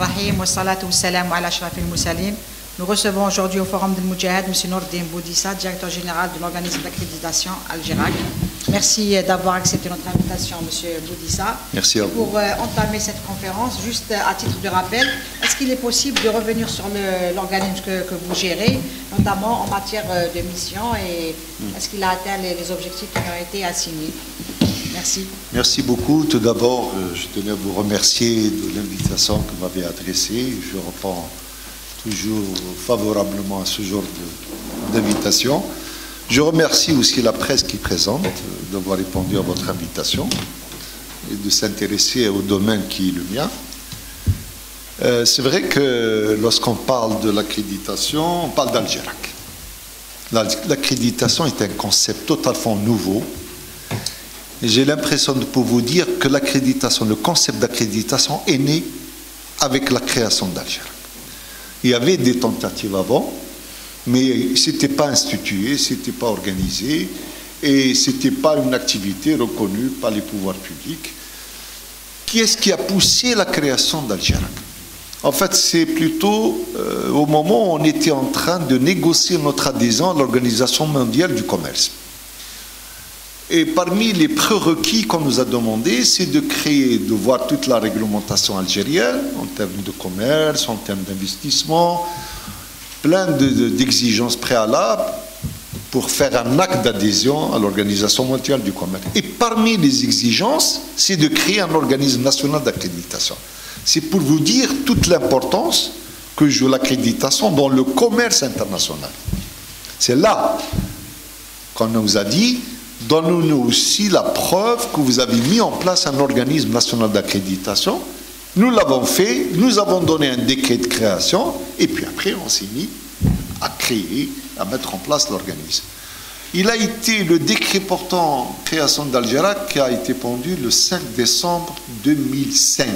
Rahim wa salatu wa salam ala ashrafil mursalin. Nous recevons aujourd'hui au Forum de Moudjahid M. Nourdine Boudissa, directeur général de l'organisme d'accréditation Al-Jirak. Merci d'avoir accepté notre invitation, M. Boudissa. Merci à vous. Pour entamer cette conférence, juste à titre de rappel, est-ce qu'il est possible de revenir sur l'organisme que vous gérez, notamment en matière de mission, et est-ce qu'il a atteint les objectifs qui ont été assignés? Merci. Merci beaucoup. Tout d'abord, je tenais à vous remercier de l'invitation que vous m'avez adressée. Je réponds toujours favorablement à ce genre d'invitation. Je remercie aussi la presse qui est présente d'avoir répondu à votre invitation et de s'intéresser au domaine qui est le mien. C'est vrai que lorsqu'on parle de l'accréditation, on parle d'Al-Jirak. L'accréditation est un concept totalement nouveau. Et j'ai l'impression de pouvoir vous dire que l'accréditation, le concept d'accréditation est né avec la création d'Al-Jirak. Il y avait des tentatives avant, mais ce n'était pas institué, ce n'était pas organisé, et ce n'était pas une activité reconnue par les pouvoirs publics. Qui est-ce qui a poussé la création d'Al-Jirak? En fait, c'est plutôt au moment où on était en train de négocier notre adhésion à l'Organisation mondiale du commerce. Et parmi les prérequis qu'on nous a demandé, c'est de créer, de voir toute la réglementation algérienne en termes de commerce, en termes d'investissement, plein d'exigences préalables pour faire un acte d'adhésion à l'Organisation mondiale du commerce. Et parmi les exigences, c'est de créer un organisme national d'accréditation. C'est pour vous dire toute l'importance que joue l'accréditation dans le commerce international. C'est là qu'on nous a dit: donnez-nous aussi la preuve que vous avez mis en place un organisme national d'accréditation. Nous l'avons fait, nous avons donné un décret de création, et puis après on s'est mis à créer, à mettre en place l'organisme. Il a été le décret portant création d'Al-Jirak qui a été pendu le 5 décembre 2005.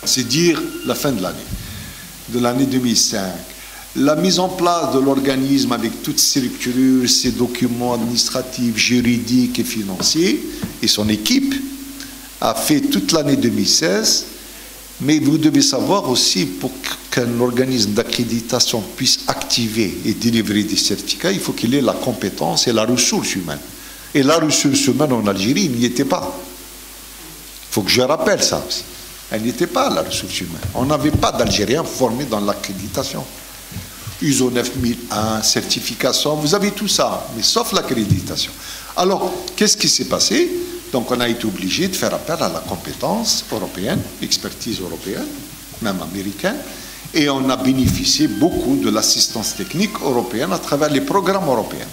C'est dire la fin de l'année 2005. La mise en place de l'organisme avec toutes ses structures, ses documents administratifs, juridiques et financiers, et son équipe, a fait toute l'année 2016. Mais vous devez savoir aussi, pour qu'un organisme d'accréditation puisse activer et délivrer des certificats, il faut qu'il ait la compétence et la ressource humaine. Et la ressource humaine en Algérie, il n'y était pas. Il faut que je rappelle ça aussi. Elle n'y était pas, la ressource humaine. On n'avait pas d'Algériens formés dans l'accréditation. ISO 9001, certification, vous avez tout ça, mais sauf l'accréditation. Alors, qu'est-ce qui s'est passé? Donc, on a été obligé de faire appel à la compétence européenne, expertise européenne, même américaine, et on a bénéficié beaucoup de l'assistance technique européenne à travers les programmes européens.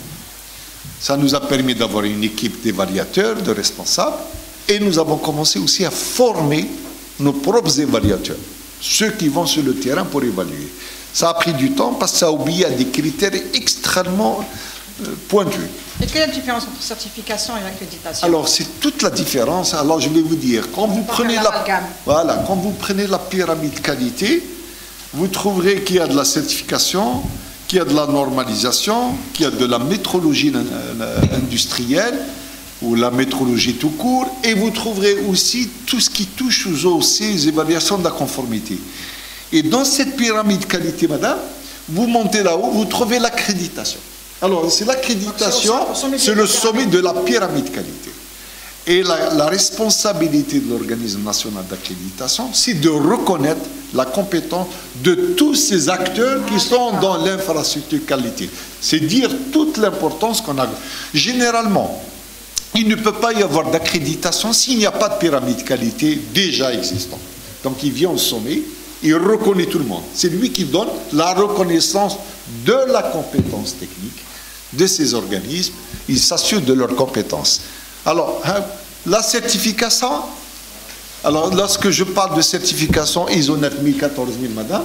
Ça nous a permis d'avoir une équipe d'évaluateurs, de responsables, et nous avons commencé aussi à former nos propres évaluateurs, ceux qui vont sur le terrain pour évaluer. Ça a pris du temps parce que ça a obéi à des critères extrêmement pointus. Et quelle est la différence entre certification et accréditation? Alors, c'est toute la différence. Alors, je vais vous dire, quand vous prenez quand vous prenez la pyramide qualité, vous trouverez qu'il y a de la certification, qu'il y a de la normalisation, qu'il y a de la métrologie industrielle, ou la métrologie tout court, et vous trouverez aussi tout ce qui touche aux OC, les évaluations de la conformité. Et dans cette pyramide qualité, madame, vous montez là-haut, vous trouvez l'accréditation. Alors, c'est l'accréditation, c'est le sommet de la pyramide qualité. Et la responsabilité de l'organisme national d'accréditation, c'est de reconnaître la compétence de tous ces acteurs qui sont dans l'infrastructure qualité. C'est dire toute l'importance qu'on a. Généralement, il ne peut pas y avoir d'accréditation s'il n'y a pas de pyramide qualité déjà existante. Donc, il vient au sommet. Il reconnaît tout le monde. C'est lui qui donne la reconnaissance de la compétence technique de ces organismes. Il s'assure de leur compétence. Alors, la certification, alors lorsque je parle de certification ISO 9000, 14000, madame,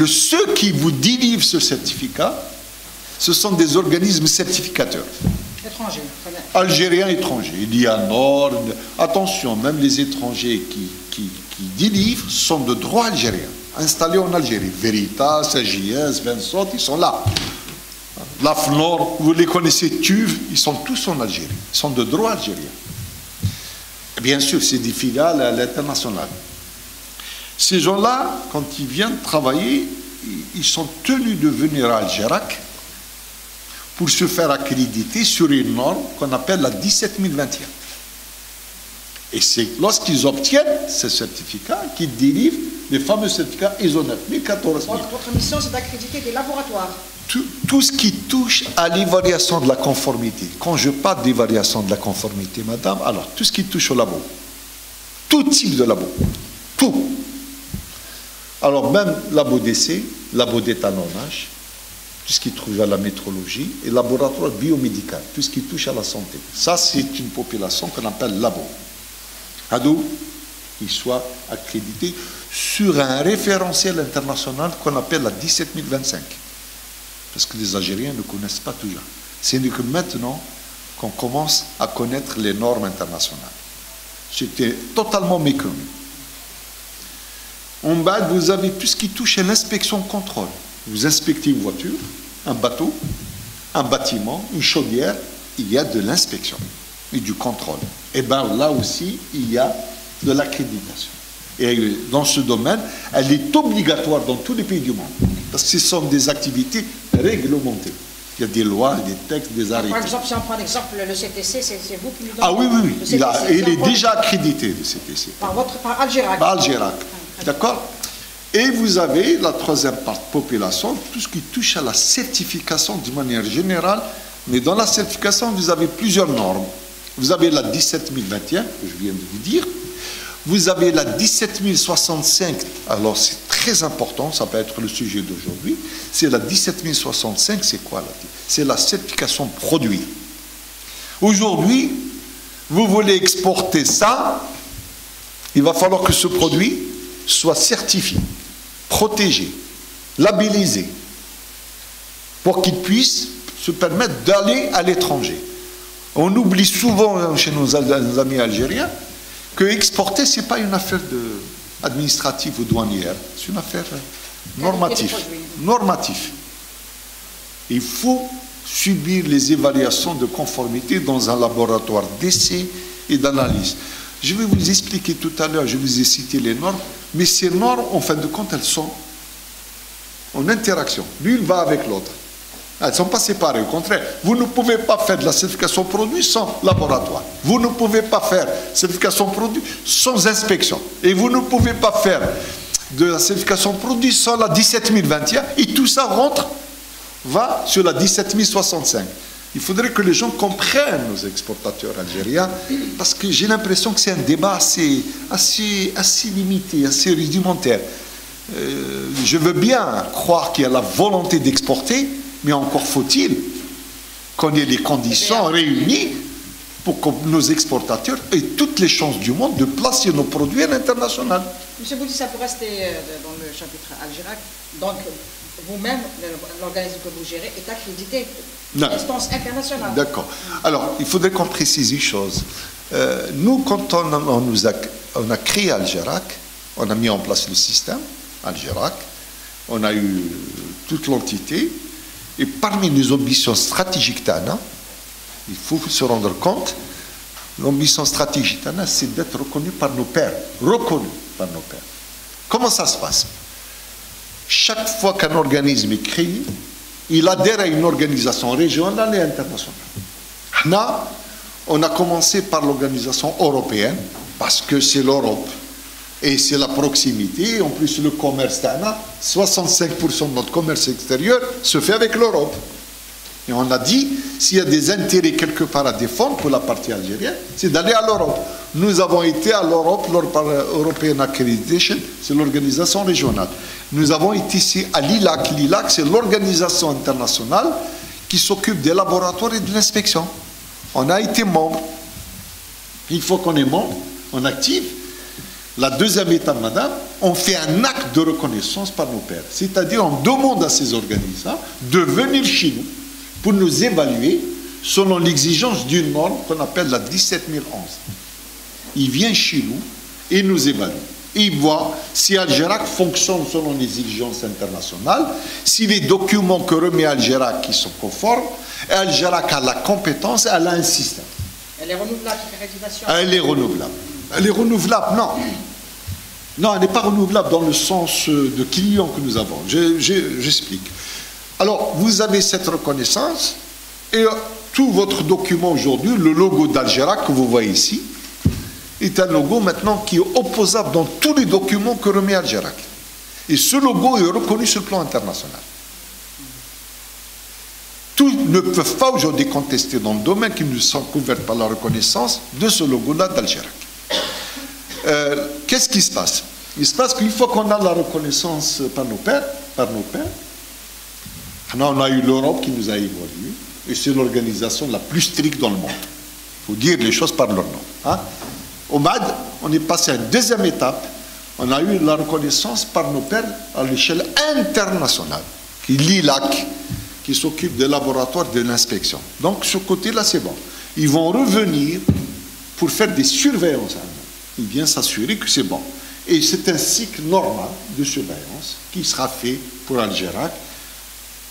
ceux qui vous délivrent ce certificat, ce sont des organismes certificateurs. Étrangers. Algériens, étrangers. Il y a Nord. Attention, même les étrangers qui délivrent sont de droit algérien, installés en Algérie. Veritas, AJS, Vincent, ils sont là. L'AFNOR, vous les connaissez, TUV, ils sont tous en Algérie. Ils sont de droit algérien. Bien sûr, c'est des filiales à l'international. Ces gens-là, quand ils viennent travailler, ils sont tenus de venir à Algérac pour se faire accréditer sur une norme qu'on appelle la 17021. Et c'est lorsqu'ils obtiennent ce certificat qu'ils délivrent les fameux certificats ISO 9000, 14000. Votre mission, c'est d'accréditer des laboratoires. Tout ce qui touche à l'évaluation de la conformité. Quand je parle d'évaluation de la conformité, madame, alors tout ce qui touche au labo, tout type de labo, tout. Alors même labo d'essai, labo d'étalonnage, tout ce qui touche à la métrologie, et laboratoire biomédical, tout ce qui touche à la santé. Ça, c'est une population qu'on appelle labo. D'où il soit accrédité sur un référentiel international qu'on appelle la 17025. Parce que les Algériens ne connaissent pas toujours. C'est que maintenant qu'on commence à connaître les normes internationales. C'était totalement méconnu. En bas, vous avez tout ce qui touche à l'inspection-contrôle. Vous inspectez une voiture, un bateau, un bâtiment, une chaudière, il y a de l'inspection et du contrôle. Et bien là aussi, il y a de l'accréditation. Et dans ce domaine, elle est obligatoire dans tous les pays du monde. Parce que ce sont des activités réglementées. Il y a des lois, des textes, des arrêtés. Par exemple, si on prend l'exemple, le CTC, c'est vous qui nous donnez. Ah oui, oui, oui. Il est déjà accrédité, le CTC. Par Algérac. Par Algérac. D'accord? Et vous avez la troisième population, tout ce qui touche à la certification de manière générale. Mais dans la certification, vous avez plusieurs normes. Vous avez la 17021, que je viens de vous dire. Vous avez la 17065, alors c'est très important, ça peut être le sujet d'aujourd'hui. C'est la 17065, c'est quoi là? C'est la certification produit. Aujourd'hui, vous voulez exporter ça, il va falloir que ce produit soit certifié, protégé, labellisé, pour qu'il puisse se permettre d'aller à l'étranger. On oublie souvent chez nos amis algériens que exporter, ce n'est pas une affaire administrative ou douanière, c'est une affaire normative. Il faut subir les évaluations de conformité dans un laboratoire d'essai et d'analyse. Je vais vous expliquer tout à l'heure, je vous ai cité les normes, mais ces normes, en fin de compte, elles sont en interaction. L'une va avec l'autre. Elles ne sont pas séparées, au contraire. Vous ne pouvez pas faire de la certification produit sans laboratoire. Vous ne pouvez pas faire certification produit sans inspection. Et vous ne pouvez pas faire de la certification produit sans la 17021. Et tout ça va sur la 17065. Il faudrait que les gens comprennent, nos exportateurs algériens, parce que j'ai l'impression que c'est un débat assez limité, assez rudimentaire. Je veux bien croire qu'il y a la volonté d'exporter, mais encore faut-il qu'on ait les conditions réunies pour que nos exportateurs aient toutes les chances du monde de placer nos produits à l'international. Monsieur Boudi, ça peut rester dans le chapitre Algérac. Donc, vous-même, l'organisme que vous gérez est accrédité d'instance internationale. D'accord. Alors, il faudrait qu'on précise une chose. Nous, quand on a créé Algérac, on a mis en place le système Algérac, on a eu toute l'entité. Et parmi les ambitions stratégiques d'ANA, il faut se rendre compte, l'ambition stratégique d'ANA, c'est d'être reconnu par nos pairs. Reconnu par nos pairs. Comment ça se passe? Chaque fois qu'un organisme est créé, il adhère à une organisation régionale et internationale. Là, on a commencé par l'organisation européenne, parce que c'est l'Europe. Et c'est la proximité, en plus le commerce d'ANA, 65% de notre commerce extérieur se fait avec l'Europe. Et on a dit, s'il y a des intérêts quelque part à défendre pour la partie algérienne, c'est d'aller à l'Europe. Nous avons été à l'Europe, l'European Accreditation, c'est l'organisation régionale. Nous avons été ici à l'ILAC. L'ILAC, c'est l'organisation internationale qui s'occupe des laboratoires et de l'inspection. On a été membre. Il faut qu'on est membre, on active. La deuxième étape, madame, on fait un acte de reconnaissance par nos pairs. C'est-à-dire, on demande à ces organismes de venir chez nous pour nous évaluer selon l'exigence d'une norme qu'on appelle la 17011. Il vient chez nous et nous évalue. Il voit si Algérac fonctionne selon les exigences internationales, si les documents que remet Algérac qui sont conformes, et Algérac a la compétence, elle a un système. Elle est renouvelable, cette accréditation? Elle est renouvelable. Elle est renouvelable, non. Non, elle n'est pas renouvelable dans le sens de client que nous avons. J'explique. Alors, vous avez cette reconnaissance et tout votre document aujourd'hui, le logo d'Algérac que vous voyez ici, est un logo maintenant qui est opposable dans tous les documents que remet Algérac. Et ce logo est reconnu sur le plan international. Tous ne peuvent pas aujourd'hui contester dans le domaine qu'ils ne sont couverts par la reconnaissance de ce logo-là d'Algérac. Qu'est-ce qui se passe? Il se passe qu'une fois qu'on a la reconnaissance par nos pères, on a eu l'Europe qui nous a évolué, et c'est l'organisation la plus stricte dans le monde. Il faut dire les choses par leur nom. Hein? Au MAD, on est passé à une deuxième étape. On a eu la reconnaissance par nos pairs à l'échelle internationale, qui est l'ILAC, qui s'occupe des laboratoires de l'inspection. Donc, ce côté-là, c'est bon. Ils vont revenir pour faire des surveillances. Ils viennent s'assurer que c'est bon. Et c'est un cycle normal de surveillance qui sera fait pour Algérac.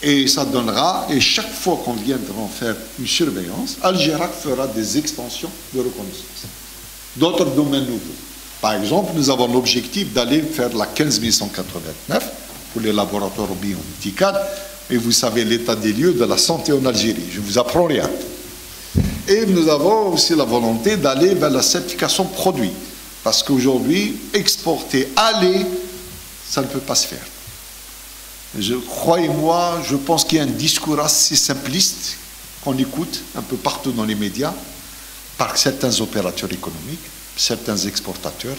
Et ça donnera, et chaque fois qu'on viendra en faire une surveillance, Algérac fera des extensions de reconnaissance. D'autres domaines nouveaux. Par exemple, nous avons l'objectif d'aller faire la 15189 pour les laboratoires biomédicaux. Et vous savez l'état des lieux de la santé en Algérie. Je ne vous apprends rien. Et nous avons aussi la volonté d'aller vers la certification produit. Parce qu'aujourd'hui, exporter, aller, ça ne peut pas se faire. Croyez-moi, je pense qu'il y a un discours assez simpliste qu'on écoute un peu partout dans les médias par certains opérateurs économiques, certains exportateurs,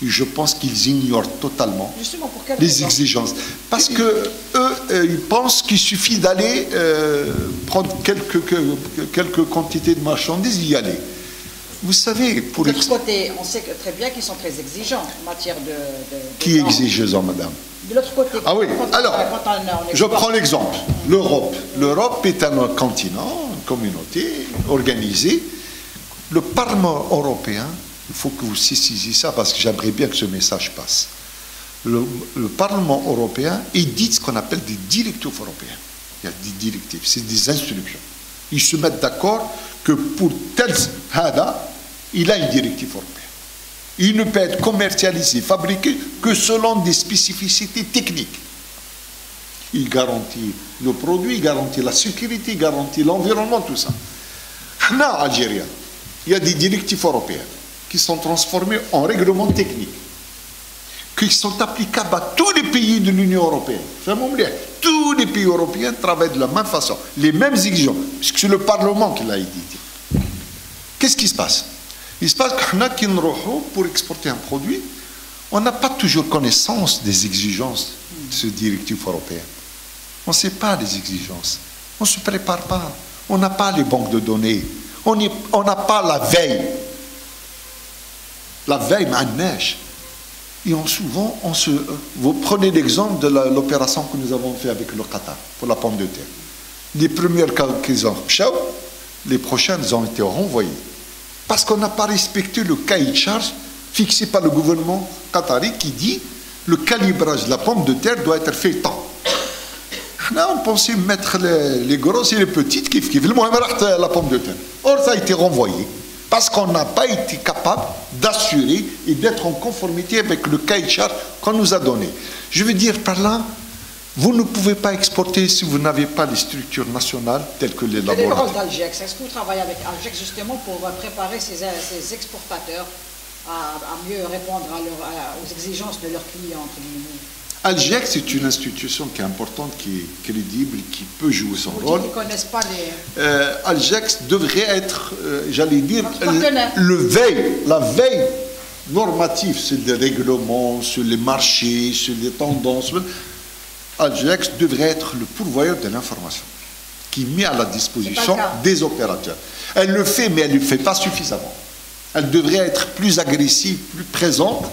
et je pense qu'ils ignorent totalement les exigences. Parce que eux, ils pensent qu'il suffit d'aller prendre quelques quantités de marchandises et y aller. Vous savez, pour... De l'autre côté, on sait très bien qu'ils sont très exigeants en matière de Qui est exigeant, madame? De l'autre côté. Ah oui, alors, je prends l'exemple. L'Europe. L'Europe est un continent, une communauté organisée. Le Parlement européen, il faut que vous saisissiez ça parce que j'aimerais bien que ce message passe. Le Parlement européen édite ce qu'on appelle des directives européennes. Il y a des directives, c'est des instructions. Ils se mettent d'accord que pour tel hada, il a une directive européenne. Il ne peut être commercialisé, fabriqué que selon des spécificités techniques. Il garantit le produit, il garantit la sécurité, il garantit l'environnement, tout ça. En Algérie, il y a des directives européennes qui sont transformées en règlements techniques, qui sont applicables à tous les pays de l'Union européenne. Tous les pays européens travaillent de la même façon, les mêmes exigences, puisque c'est le Parlement qui l'a édité. Qu'est-ce qui se passe? Il se passe qu'on a qu'une roue pour exporter un produit, on n'a pas toujours connaissance des exigences de ce directive européen. On ne sait pas les exigences, on ne se prépare pas, on n'a pas les banques de données, on n'a pas la veille. La veille, ma neige. Et souvent, vous prenez l'exemple de l'opération que nous avons fait avec le Qatar pour la pomme de terre. Les premières qu'ils ont fait, les prochaines ont été renvoyées. Parce qu'on n'a pas respecté le cahier de charge fixé par le gouvernement qatari qui dit le calibrage de la pomme de terre doit être fait tant. Là, on pensait mettre les grosses et les petites qui la pomme de terre. Or, ça a été renvoyé. Parce qu'on n'a pas été capable d'assurer et d'être en conformité avec le cahier de charge qu'on nous a donné. Je veux dire par là, vous ne pouvez pas exporter si vous n'avez pas les structures nationales telles que les laboratoires. Le rôle d'Algex, est-ce que vous travaillez avec Algex justement pour préparer ces exportateurs à mieux répondre aux exigences de leurs clients, entre guillemets? Algex est une institution qui est importante, qui est crédible, qui peut jouer son rôle. Ils ne connaissent pas les... Algex devrait être, j'allais dire, la veille normative sur les règlements, sur les marchés, sur les tendances. Algex devrait être le pourvoyeur de l'information qui met à la disposition des opérateurs. Elle le fait, mais elle ne le fait pas suffisamment. Elle devrait être plus agressive, plus présente,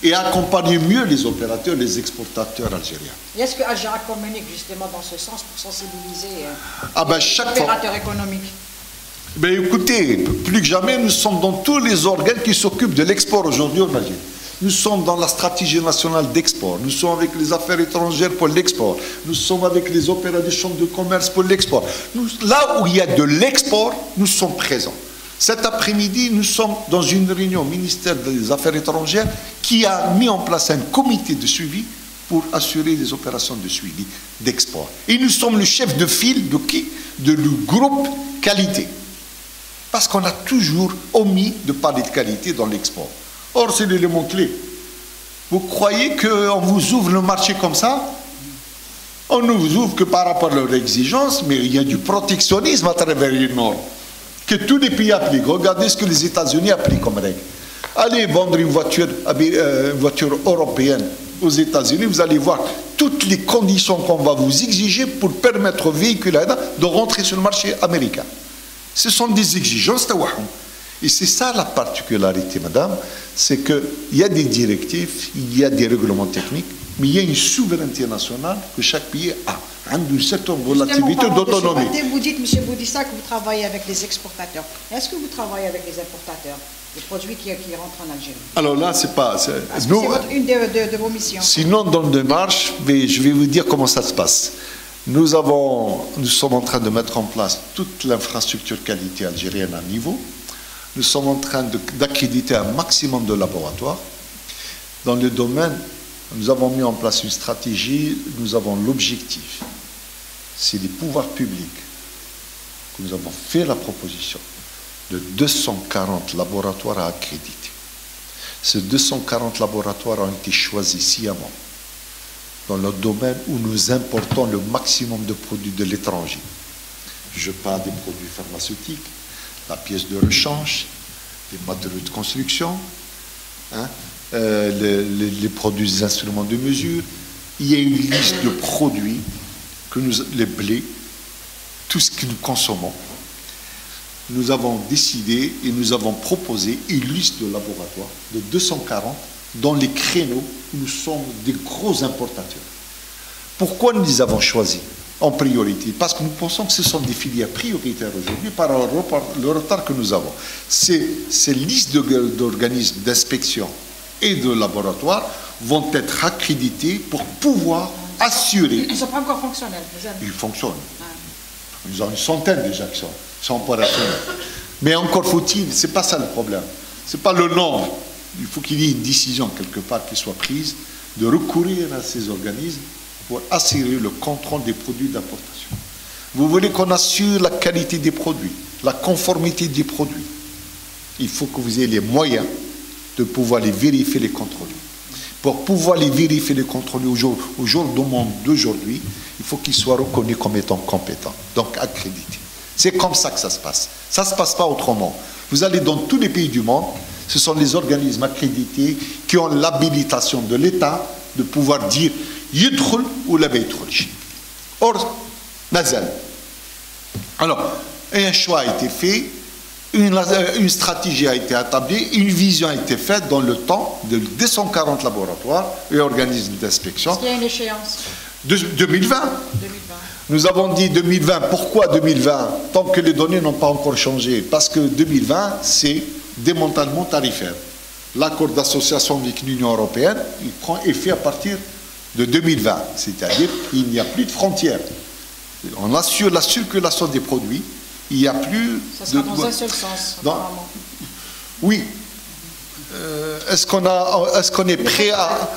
et accompagner mieux les opérateurs, les exportateurs algériens. Et est-ce que Algérac communique justement dans ce sens pour sensibiliser les opérateurs économiques? Écoutez, plus que jamais, nous sommes dans tous les organes qui s'occupent de l'export aujourd'hui en Algérie. Nous sommes dans la stratégie nationale d'export, nous sommes avec les affaires étrangères pour l'export, nous sommes avec les opérateurs des chambres de commerce pour l'export. Là où il y a de l'export, nous sommes présents. Cet après-midi, nous sommes dans une réunion au ministère des Affaires étrangères qui a mis en place un comité de suivi pour assurer les opérations de suivi d'export. Et nous sommes le chef de file de qui? De le groupe qualité. Parce qu'on a toujours omis de parler de qualité dans l'export. Or, c'est l'élément clé. Vous croyez qu'on vous ouvre le marché comme ça? On ne vous ouvre que par rapport à leurs exigences, mais il y a du protectionnisme à travers une norme que tous les pays appliquent. Regardez ce que les États-Unis appliquent comme règle. Allez vendre une voiture européenne aux États-Unis, vous allez voir toutes les conditions qu'on va vous exiger pour permettre aux véhicules de rentrer sur le marché américain. Ce sont des exigences. Et c'est ça la particularité, madame, c'est qu'il y a des directives, il y a des règlements techniques, mais il y a une souveraineté nationale que chaque pays a. Une certaine relativité d'autonomie. Vous dites, M. Boudissa, que vous travaillez avec les exportateurs. Est-ce que vous travaillez avec les importateurs, les produits qui rentrent en Algérie? Alors là, c'est pas... C'est une de vos missions. Sinon, dans le démarche, mais je vais vous dire comment ça se passe. Nous sommes en train de mettre en place toute l'infrastructure qualité algérienne à niveau. Nous sommes en train d'accréditer un maximum de laboratoires. Dans le domaine, nous avons mis en place une stratégie, nous avons l'objectif. C'est les pouvoirs publics que nous avons fait la proposition de 240 laboratoires à accréditer. Ces 240 laboratoires ont été choisis sciemment dans le domaine où nous importons le maximum de produits de l'étranger. Je parle des produits pharmaceutiques, la pièce de rechange, les matériaux de construction, les produits des instruments de mesure. Il y a une liste de produits, les blés, tout ce que nous consommons. Nous avons décidé et nous avons proposé une liste de laboratoires de 240 dans les créneaux où nous sommes des gros importateurs. Pourquoi nous les avons choisis en priorité? Parce que nous pensons que ce sont des filières prioritaires aujourd'hui par le retard que nous avons. Ces listes d'organismes d'inspection et de laboratoires vont être accrédités pour pouvoir assurer. Ils ne sont pas encore fonctionnels. Ils fonctionnent. Ils ont une centaine déjà qui sont opérationnels. Mais encore faut-il, ce n'est pas ça le problème. Ce n'est pas le nombre. Il faut qu'il y ait une décision quelque part qui soit prise de recourir à ces organismes pour assurer le contrôle des produits d'importation. Vous voulez qu'on assure la qualité des produits, la conformité des produits. Il faut que vous ayez les moyens de pouvoir les vérifier, les contrôler. Pour pouvoir les vérifier, les contrôler au jour d'aujourd'hui, il faut qu'ils soient reconnus comme étant compétents, donc accrédités. C'est comme ça que ça se passe. Ça ne se passe pas autrement. Vous allez dans tous les pays du monde, ce sont les organismes accrédités qui ont l'habilitation de l'État de pouvoir dire yidkhul ou la baytkhul. Or, nazal. Alors, un choix a été fait, une stratégie a été établie, une vision a été faite dans le temps de 240 laboratoires et organismes d'inspection. Est-ce qu'il y a une échéance? 2020. Nous avons dit 2020. Pourquoi 2020? Tant que les données n'ont pas encore changé. Parce que 2020, c'est démantèlement tarifaire. L'accord d'association avec l'Union européenne, il prend effet à partir de 2020. C'est-à-dire qu'il n'y a plus de frontières. On assure la circulation des produits. Il n'y a plus... Ça sera dans un seul sens, apparemment. Oui. Est-ce qu'on est prêt à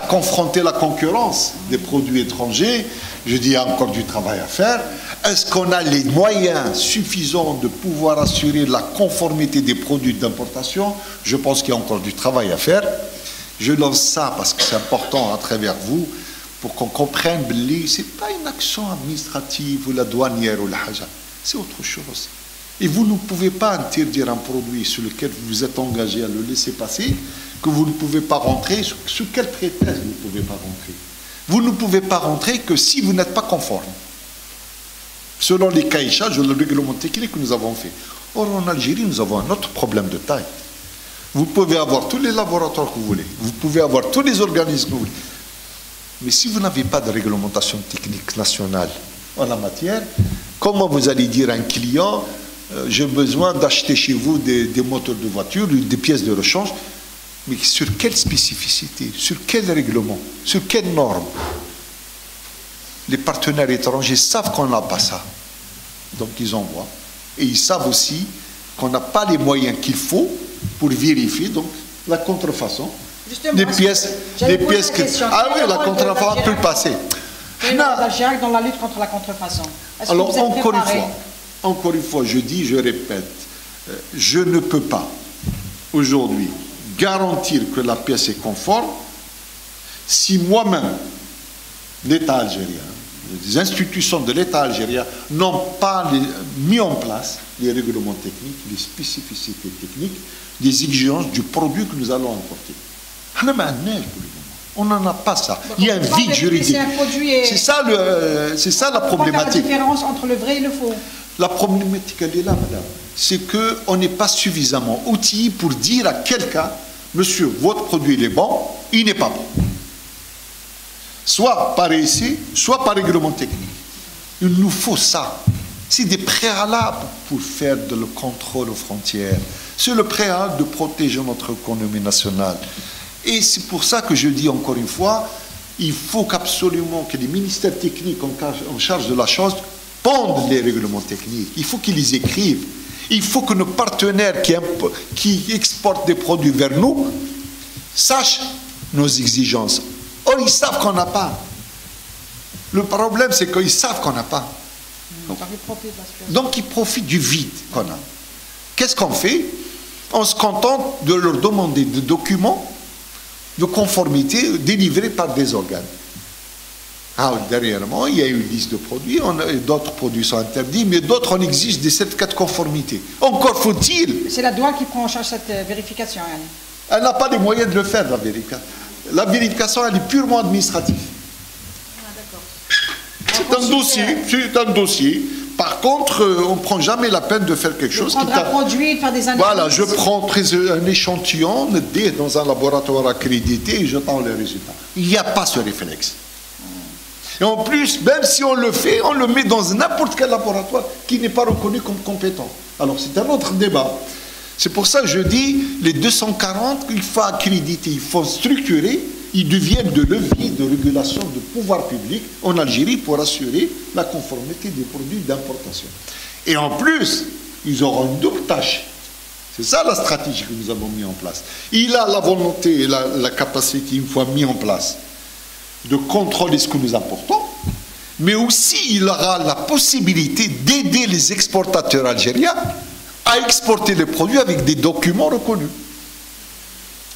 confronter la concurrence des produits étrangers? Je dis, il y a encore du travail à faire. Est-ce qu'on a les moyens suffisants de pouvoir assurer la conformité des produits d'importation? Je pense qu'il y a encore du travail à faire. Je lance ça parce que c'est important à travers vous pour qu'on comprenne que ce n'est pas une action administrative ou la douanière ou la haja. C'est autre chose. Et vous ne pouvez pas interdire un produit sur lequel vous vous êtes engagé à le laisser passer, que vous ne pouvez pas rentrer. Sous quel prétexte vous ne pouvez pas rentrer? Vous ne pouvez pas rentrer que si vous n'êtes pas conforme. Selon les caïchas, le règlement technique que nous avons fait. Or, en Algérie, nous avons un autre problème de taille. Vous pouvez avoir tous les laboratoires que vous voulez. Vous pouvez avoir tous les organismes que vous voulez. Mais si vous n'avez pas de réglementation technique nationale en la matière, comment vous allez dire à un client j'ai besoin d'acheter chez vous des moteurs de voiture, des pièces de rechange, mais sur quelle spécificité, sur quel règlement, sur quelle norme? Les partenaires étrangers savent qu'on n'a pas ça. Donc ils envoient Et ils savent aussi qu'on n'a pas les moyens qu'il faut pour vérifier donc la contrefaçon. Justement, Les pièces que... Ah oui, la contrefaçon peut passer. Dans la lutte contre la contrefaçon. Alors, encore une fois, je dis, je répète, je ne peux pas aujourd'hui garantir que la pièce est conforme si moi-même, l'État algérien, les institutions de l'État algérien n'ont pas mis en place les règlements techniques, les spécificités techniques, les exigences du produit que nous allons importer. On n'en a pas ça. Il y a un vide juridique. C'est ça la problématique. La différence entre le vrai et le faux. La problématique, elle est là, madame. C'est qu'on n'est pas suffisamment outillé pour dire à quelqu'un, monsieur, votre produit il est bon, il n'est pas bon. Soit par essai, soit par règlement technique. Il nous faut ça. C'est des préalables pour faire le contrôle aux frontières. C'est le préalable de protéger notre économie nationale. Et c'est pour ça que je dis encore une fois, il faut qu'absolument que les ministères techniques en charge de la chose pondent les règlements techniques. Il faut qu'ils les écrivent. Il faut que nos partenaires qui exportent des produits vers nous sachent nos exigences. Or, ils savent qu'on n'a pas. Le problème, c'est qu'ils savent qu'on n'a pas. Donc, ils profitent du vide qu'on a. Qu'est-ce qu'on fait? On se contente de leur demander des documents de conformité délivrés par des organes. Alors, dernièrement, il y a une liste de produits, d'autres produits sont interdits, mais d'autres, on exige des certificats de conformité. Encore faut-il... C'est la douane qui prend en charge cette vérification. Elle n'a pas les moyens de le faire, la vérification. La vérification, elle est purement administrative. C'est un dossier. Par contre, on ne prend jamais la peine de faire quelque chose. Prendre un produit, de faire des analyses. Voilà, je prends un échantillon dans un laboratoire accrédité et j'attends les résultats. Il n'y a pas ce réflexe. Et en plus, même si on le fait, on le met dans n'importe quel laboratoire qui n'est pas reconnu comme compétent. Alors, c'est un autre débat. C'est pour ça que je dis, les 240, il faut accréditer, il faut structurer, ils deviennent de levier de régulation de pouvoir public en Algérie pour assurer la conformité des produits d'importation. Et en plus, ils auront une double tâche. C'est ça la stratégie que nous avons mis en place. Il a la volonté et la capacité, une fois mis en place, de contrôler ce que nous importons, mais aussi il aura la possibilité d'aider les exportateurs algériens à exporter les produits avec des documents reconnus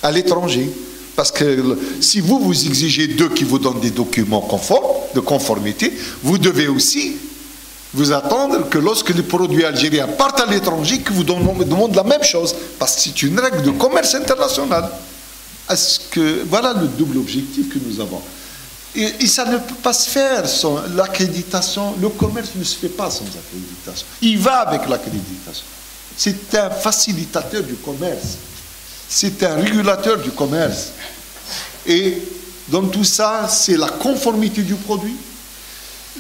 à l'étranger. Parce que si vous exigez d'eux qui vous donnent des documents conformes, de conformité, vous devez aussi vous attendre que lorsque les produits algériens partent à l'étranger, que vous demandent la même chose. Parce que c'est une règle de commerce international. Voilà le double objectif que nous avons. Et ça ne peut pas se faire sans l'accréditation. Le commerce ne se fait pas sans accréditation. Il va avec l'accréditation. C'est un facilitateur du commerce. C'est un régulateur du commerce. Et dans tout ça, c'est la conformité du produit,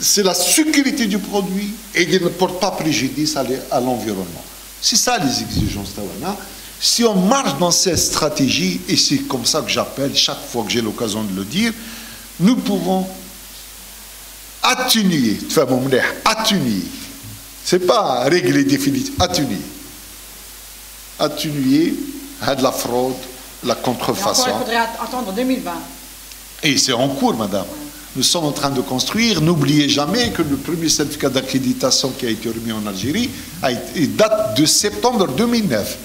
c'est la sécurité du produit et il ne porte pas préjudice à l'environnement. C'est ça les exigences d'Awana. Si on marche dans cette stratégie, et c'est comme ça que j'appelle chaque fois que j'ai l'occasion de le dire, nous pouvons atténuer, c'est pas régler définitivement, atténuer de la fraude, la contrefaçon. Il faudrait attendre 2020. Et c'est en cours, madame. Nous sommes en train de construire. N'oubliez jamais que le premier certificat d'accréditation qui a été remis en Algérie date de septembre 2009.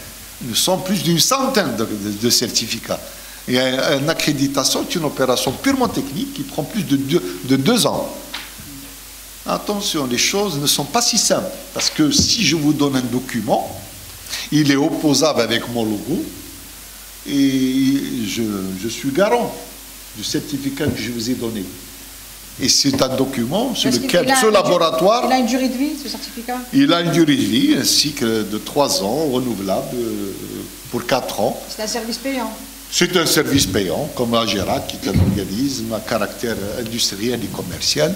Nous sommes plus d'une centaine de certificats. Et une accréditation est une opération purement technique qui prend plus de 2 ans. Attention, les choses ne sont pas si simples. Parce que si je vous donne un document, il est opposable avec mon logo et je suis garant du certificat que je vous ai donné. Et c'est un document sur lequel ce laboratoire... Il a une durée de vie, ce certificat? Il a une durée de vie, un cycle de 3 ans, renouvelable pour 4 ans. C'est un service payant? C'est un service payant, comme Agerac, qui est un organisme à caractère industriel et commercial.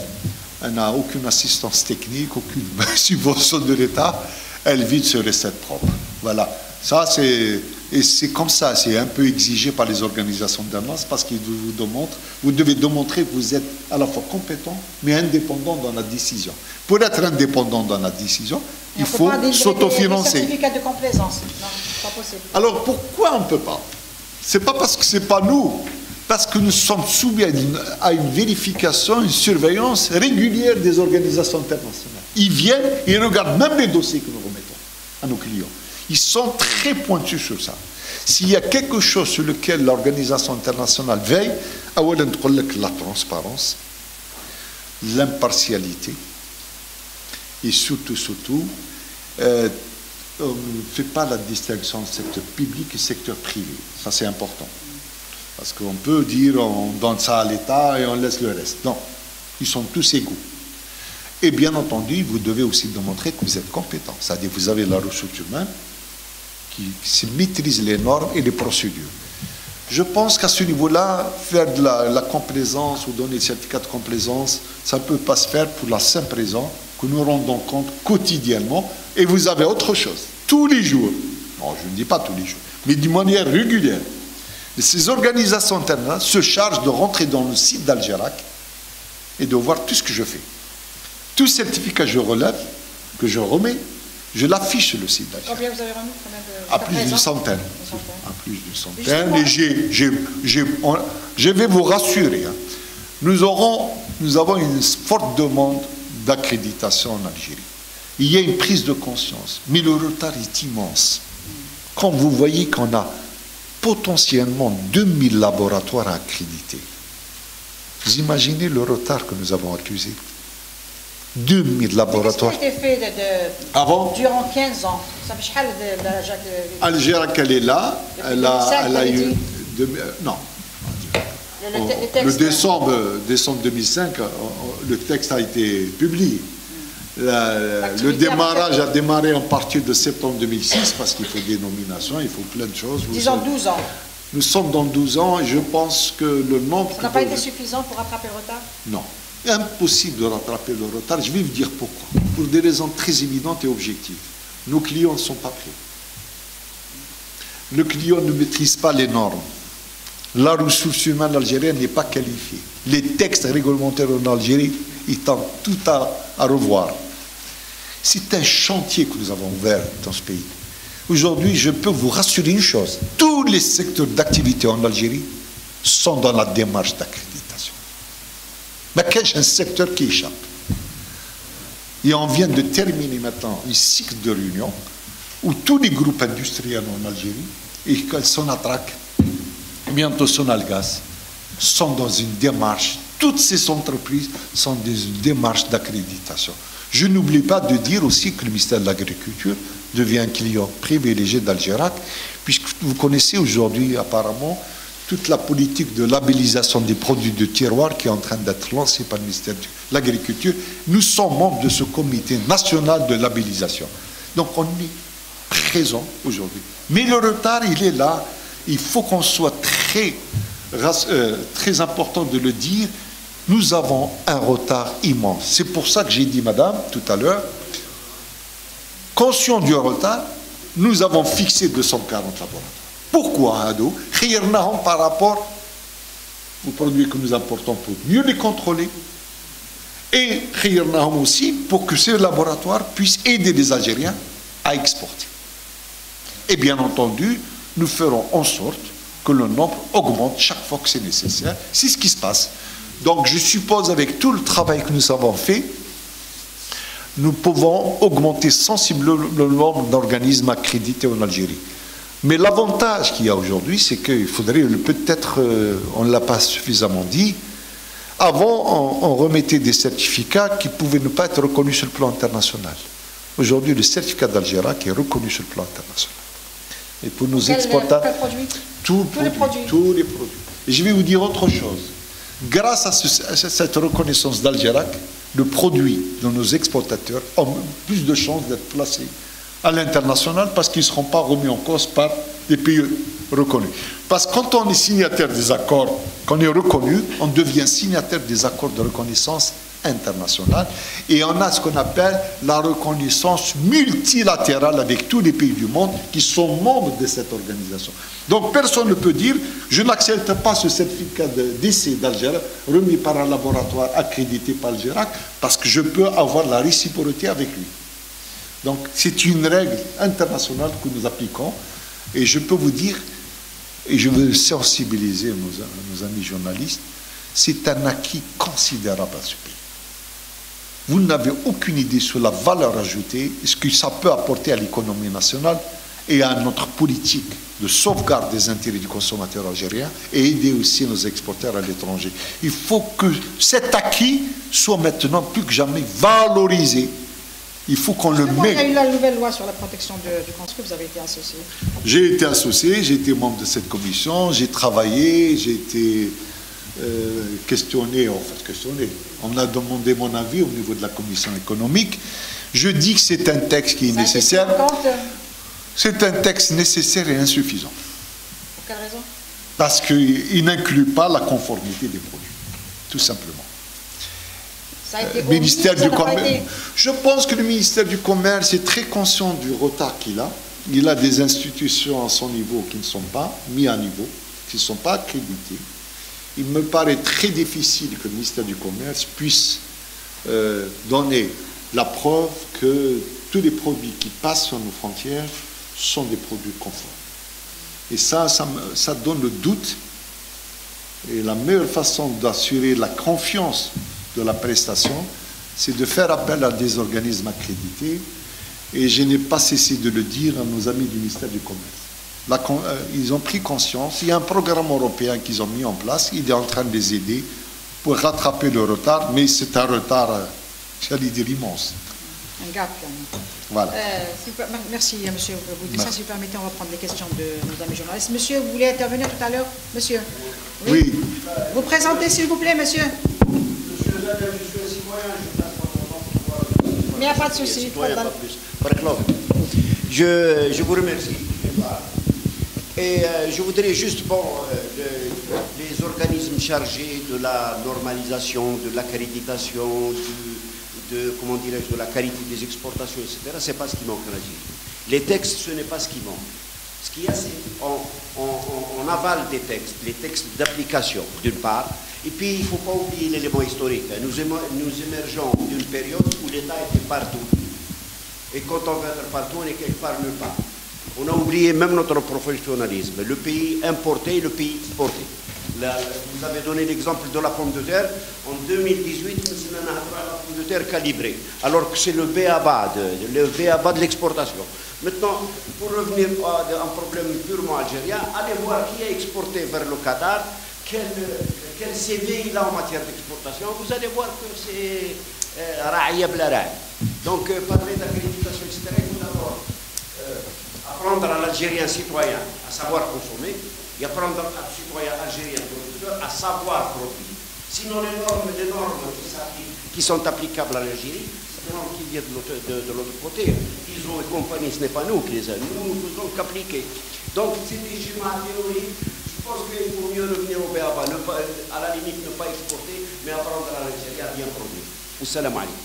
Elle n'a aucune assistance technique, aucune subvention de l'État. Elle vit de ses recettes propres. Voilà. Ça, c'est Et c'est comme ça, c'est un peu exigé par les organisations d'annonce parce qu'ils vous devez démontrer que vous êtes à la fois compétent mais indépendant dans la décision. Pour être indépendant dans la décision, il faut s'autofinancer. Certificat de complaisance, non, pas possible. Alors pourquoi on ne peut pas? C'est pas parce que c'est pas nous, parce que nous sommes soumis à une vérification, une surveillance régulière des organisations internationales. Ils viennent, ils regardent même les dossiers que nous remettons à nos clients. Ils sont très pointus sur ça. S'il y a quelque chose sur lequel l'organisation internationale veille, la transparence, l'impartialité, et surtout, on ne fait pas la distinction entre secteur public et secteur privé. Ça, c'est important. Parce qu'on peut dire on donne ça à l'État et on laisse le reste. Non, ils sont tous égaux. Et bien entendu, vous devez aussi démontrer que vous êtes compétent. C'est-à-dire que vous avez la ressource humaine qui maîtrise les normes et les procédures. Je pense qu'à ce niveau-là, faire de la complaisance ou donner le certificat de complaisance, ça ne peut pas se faire pour la simple raison que nous rendons compte quotidiennement. Et vous avez autre chose, tous les jours, non, je ne dis pas tous les jours, mais d'une manière régulière. Et ces organisations internationales se chargent de rentrer dans le site d'Al-Jarak et de voir tout ce que je fais. Tout certificat que je relève, que je remets, je l'affiche sur le site d'Al-Jarak. Combien vous avez remis? À plus d'une centaine. À plus d'une centaine. Et je vais vous rassurer. Hein. Nous avons une forte demande d'accréditation en Algérie. Il y a une prise de conscience, mais le retard est immense. Quand vous voyez qu'on a potentiellement 2000 laboratoires à accréditer, vous imaginez le retard que nous avons accusé. 2000 laboratoires. Qu'est-ce qui a été fait avant, durant 15 ans? Ça fait chahal de la Jacques. Al-Jarak, elle est là. Elle a eu. Non. Le décembre 2005, le texte a été publié. Le démarrage a démarré en partir de septembre 2006 parce qu'il faut des nominations, il faut plein de choses. Disons 12 ans. Nous sommes dans 12 ans et je pense que le nombre... Ça n'a pas été suffisant pour rattraper le retard? Non. Impossible de rattraper le retard. Je vais vous dire pourquoi. Pour des raisons très évidentes et objectives. Nos clients ne sont pas prêts. Le client ne maîtrise pas les normes. La ressource humaine algérienne n'est pas qualifiée. Les textes réglementaires en Algérie, ils tentent tout à revoir. C'est un chantier que nous avons ouvert dans ce pays. Aujourd'hui, je peux vous rassurer une chose. Tous les secteurs d'activité en Algérie sont dans la démarche d'accréditation. Mais qu'il y a un secteur qui échappe. Et on vient de terminer maintenant un cycle de réunion où tous les groupes industriels en Algérie, et Sonatrach, bientôt Sonalgas, sont dans une démarche. Toutes ces entreprises sont dans une démarche d'accréditation. Je n'oublie pas de dire aussi que le ministère de l'Agriculture devient un client privilégié d'Al-Jarak, puisque vous connaissez aujourd'hui apparemment toute la politique de labellisation des produits de tiroir qui est en train d'être lancée par le ministère de l'Agriculture. Nous sommes membres de ce comité national de labellisation. Donc on est présent aujourd'hui. Mais le retard, il est là. Il faut qu'on soit très important de le dire. Nous avons un retard immense. C'est pour ça que j'ai dit, madame, tout à l'heure, conscient du retard, nous avons fixé 240 laboratoires. Pourquoi, Ado? Par rapport aux produits que nous importons pour mieux les contrôler et aussi pour que ces laboratoires puissent aider les Algériens à exporter. Et bien entendu, nous ferons en sorte que le nombre augmente chaque fois que c'est nécessaire. C'est ce qui se passe. Donc je suppose avec tout le travail que nous avons fait, nous pouvons augmenter sensiblement le nombre d'organismes accrédités en Algérie. Mais l'avantage qu'il y a aujourd'hui, c'est qu'il faudrait peut-être, on ne l'a pas suffisamment dit, avant on remettait des certificats qui pouvaient ne pas être reconnus sur le plan international. Aujourd'hui, le certificat d'Al-Jarak est reconnu sur le plan international. Et pour nos exportateurs, tous les produits. Et je vais vous dire autre chose. Grâce à cette reconnaissance d'Al-Jarak, le produit de nos exportateurs a plus de chances d'être placé à l'international parce qu'ils ne seront pas remis en cause par des pays reconnus. Parce que quand on est signataire des accords, qu'on est reconnu, on devient signataire des accords de reconnaissance internationale, et on a ce qu'on appelle la reconnaissance multilatérale avec tous les pays du monde qui sont membres de cette organisation. Donc personne ne peut dire je n'accepte pas ce certificat d'essai d'Al-Gerac remis par un laboratoire accrédité par Al-Gerac parce que je peux avoir la réciprocité avec lui. Donc c'est une règle internationale que nous appliquons, et je peux vous dire, et je veux sensibiliser nos amis journalistes, c'est un acquis considérable à ce pays. Vous n'avez aucune idée sur la valeur ajoutée, ce que ça peut apporter à l'économie nationale et à notre politique de sauvegarde des intérêts du consommateur algérien et aider aussi nos exportateurs à l'étranger. Il faut que cet acquis soit maintenant plus que jamais valorisé. Il faut qu'on le mette. Il y a eu la nouvelle loi sur la protection du consommateur, vous avez été associé. J'ai été associé, j'ai été membre de cette commission, j'ai travaillé, j'ai été questionné. On m'a demandé mon avis au niveau de la commission économique. Je dis que c'est un texte qui est nécessaire. C'est un texte nécessaire et insuffisant. Pour quelle raison? Parce qu'il n'inclut pas la conformité des produits, tout simplement. Ça a été Ministère du Commerce. été... Je pense que le ministère du Commerce est très conscient du retard qu'il a. Il a des institutions à son niveau qui ne sont pas mis à niveau, qui ne sont pas accréditées. Il me paraît très difficile que le ministère du Commerce puisse donner la preuve que tous les produits qui passent sur nos frontières sont des produits conformes. Et ça donne le doute. Et la meilleure façon d'assurer la confiance de la prestation, c'est de faire appel à des organismes accrédités. Et je n'ai pas cessé de le dire à nos amis du ministère du Commerce. Ils ont pris conscience. Il y a un programme européen qu'ils ont mis en place. Il est en train de les aider pour rattraper le retard, mais c'est un retard, j'allais dire, immense. Un gap. Voilà. Merci, monsieur Boudissa. Si vous permettez, on va prendre les questions de nos amis journalistes. Monsieur, vous voulez intervenir tout à l'heure? Monsieur? Oui. Vous présentez, s'il vous plaît, monsieur? Monsieur Zadel, je suis un citoyen, je passe mon temps pour voir. Mais il n'y a pas de souci. Je vous remercie. Et je voudrais juste, les organismes chargés de la normalisation, de l'accréditation, comment dirais-je, de la qualité des exportations, etc., ce n'est pas ce qui manque en Algérie. Les textes, ce n'est pas ce qui manque. Ce qu'il y a, c'est on avale des textes, les textes d'application, d'une part, et puis il ne faut pas oublier l'élément historique. Nous émergeons d'une période où l'État était partout. Et quand on veut être partout, on est quelque part nulle part. On a oublié même notre professionnalisme. Le pays importé et le pays exporté. Vous avez donné l'exemple de la pomme de terre. En 2018, nous avons la pomme de terre calibrée, alors que c'est le B.A.B.A. de l'exportation. Maintenant, pour revenir à un problème purement algérien, allez voir qui a exporté vers le Qatar, quel CV il a en matière d'exportation. Vous allez voir que c'est Raïa Blaraï. Donc, parler d'accréditation, etc., il faut d'abord apprendre à l'Algérien citoyen à savoir consommer, et apprendre à citoyen algérien producteur à savoir produire. Sinon, les normes qui sont applicables à l'Algérie, c'est des normes qui viennent de l'autre côté. ISO et compagnie, ce n'est pas nous qui les avons. Nous ne faisons qu'appliquer. Donc, c'est des schémas théoriques. Je pense qu'il vaut mieux revenir au B.A.B.A. À la limite, ne pas exporter, mais apprendre à l'Algérie à bien produire. Salam alaikum.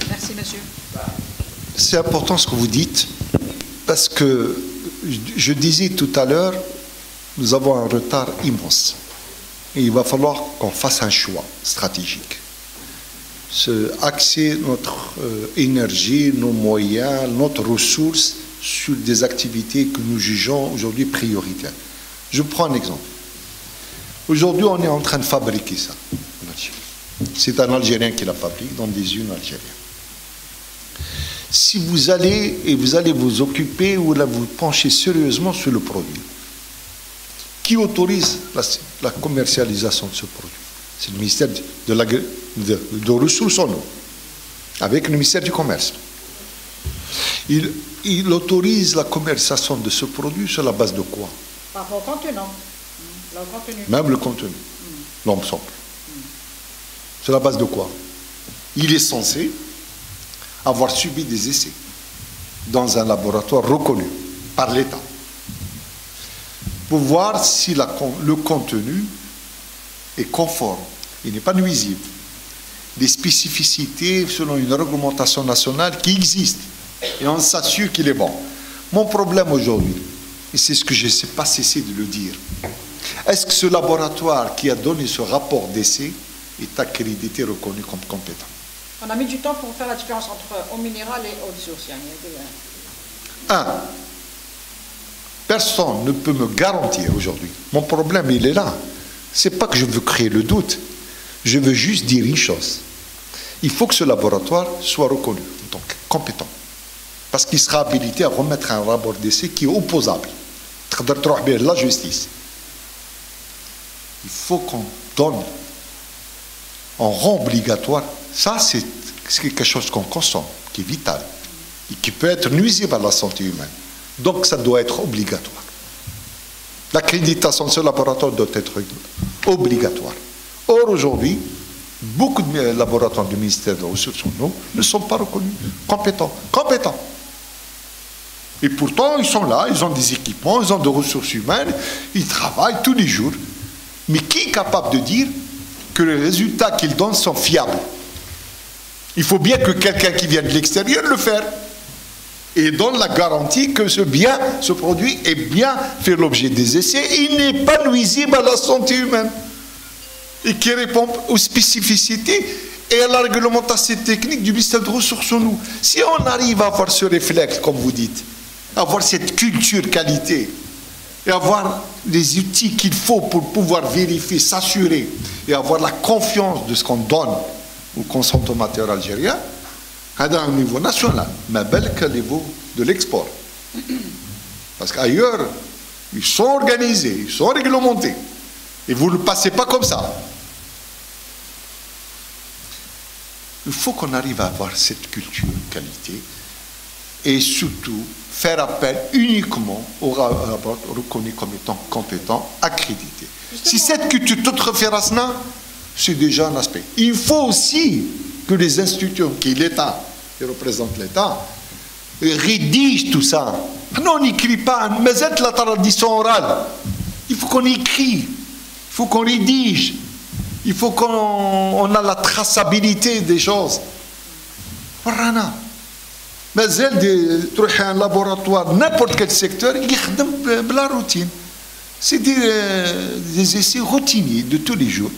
Merci, monsieur. C'est important ce que vous dites, parce que je disais tout à l'heure, nous avons un retard immense. Et il va falloir qu'on fasse un choix stratégique. Axer notre énergie, nos moyens, notre ressource sur des activités que nous jugeons aujourd'hui prioritaires. Je prends un exemple. Aujourd'hui, on est en train de fabriquer ça en Algérie. C'est un Algérien qui la fabrique dans des usines algériennes. Si vous allez vous occuper ou là vous penchez sérieusement sur le produit, qui autorise la commercialisation de ce produit? C'est le ministère de ressources en eau, avec le ministère du Commerce. Il autorise la commercialisation de ce produit sur la base de quoi? Par rapport au contenant. Le contenu. Même le contenu, l'ensemble. Sur la base de quoi? Il est censé avoir subi des essais dans un laboratoire reconnu par l'État pour voir si le contenu est conforme, il n'est pas nuisible. des spécificités selon une réglementation nationale qui existe. Et on s'assure qu'il est bon. Mon problème aujourd'hui, et c'est ce que je ne sais pas cesser de le dire, est-ce que ce laboratoire qui a donné ce rapport d'essai est accrédité, reconnu comme compétent? On a mis du temps pour faire la différence entre eau minérale et eau de source. Un, personne ne peut me garantir aujourd'hui. Mon problème, il est là. Ce n'est pas que je veux créer le doute. Je veux juste dire une chose. Il faut que ce laboratoire soit reconnu, donc compétent. Parce qu'il sera habilité à remettre un rapport d'essai qui est opposable. La justice. Il faut qu'on donne, on rend obligatoire. Ça, c'est quelque chose qu'on consomme, qui est vital, et qui peut être nuisible à la santé humaine. Donc, ça doit être obligatoire. L'accréditation de ce laboratoire doit être obligatoire. Or, aujourd'hui, beaucoup de laboratoires du ministère de la Ressources en eau ne sont pas reconnus compétents. Compétents. Et pourtant, ils sont là, ils ont des équipements, ils ont des ressources humaines, ils travaillent tous les jours. Mais qui est capable de dire que les résultats qu'ils donnent sont fiables? Il faut bien que quelqu'un qui vient de l'extérieur le fasse et donne la garantie que ce produit est bien fait l'objet des essais et il n'est pas nuisible à la santé humaine et qui répond aux spécificités et à la réglementation technique du ministère des Ressources en eau. Si on arrive à avoir ce réflexe, comme vous dites, avoir cette culture qualité et avoir les outils qu'il faut pour pouvoir vérifier, s'assurer et avoir la confiance de ce qu'on donne aux consommateurs algériens, à un niveau national, mais bel qu'au niveau de l'export. Parce qu'ailleurs, ils sont organisés, ils sont réglementés. Et vous ne le passez pas comme ça. Il faut qu'on arrive à avoir cette culture qualité et surtout faire appel uniquement aux rapports reconnus comme étant compétents, accrédités. Si cette culture toute référence là, c'est déjà un aspect. Il faut aussi que les institutions, qui est l'État, qui représente l'État, rédigent tout ça. Non, on n'écrit pas, mais c'est la tradition orale. Il faut qu'on écrit, il faut qu'on rédige, il faut qu'on a la traçabilité des choses. Voilà. Mais c'est un laboratoire, n'importe quel secteur, il y a la routine. C'est des essais routiniers de tous les jours.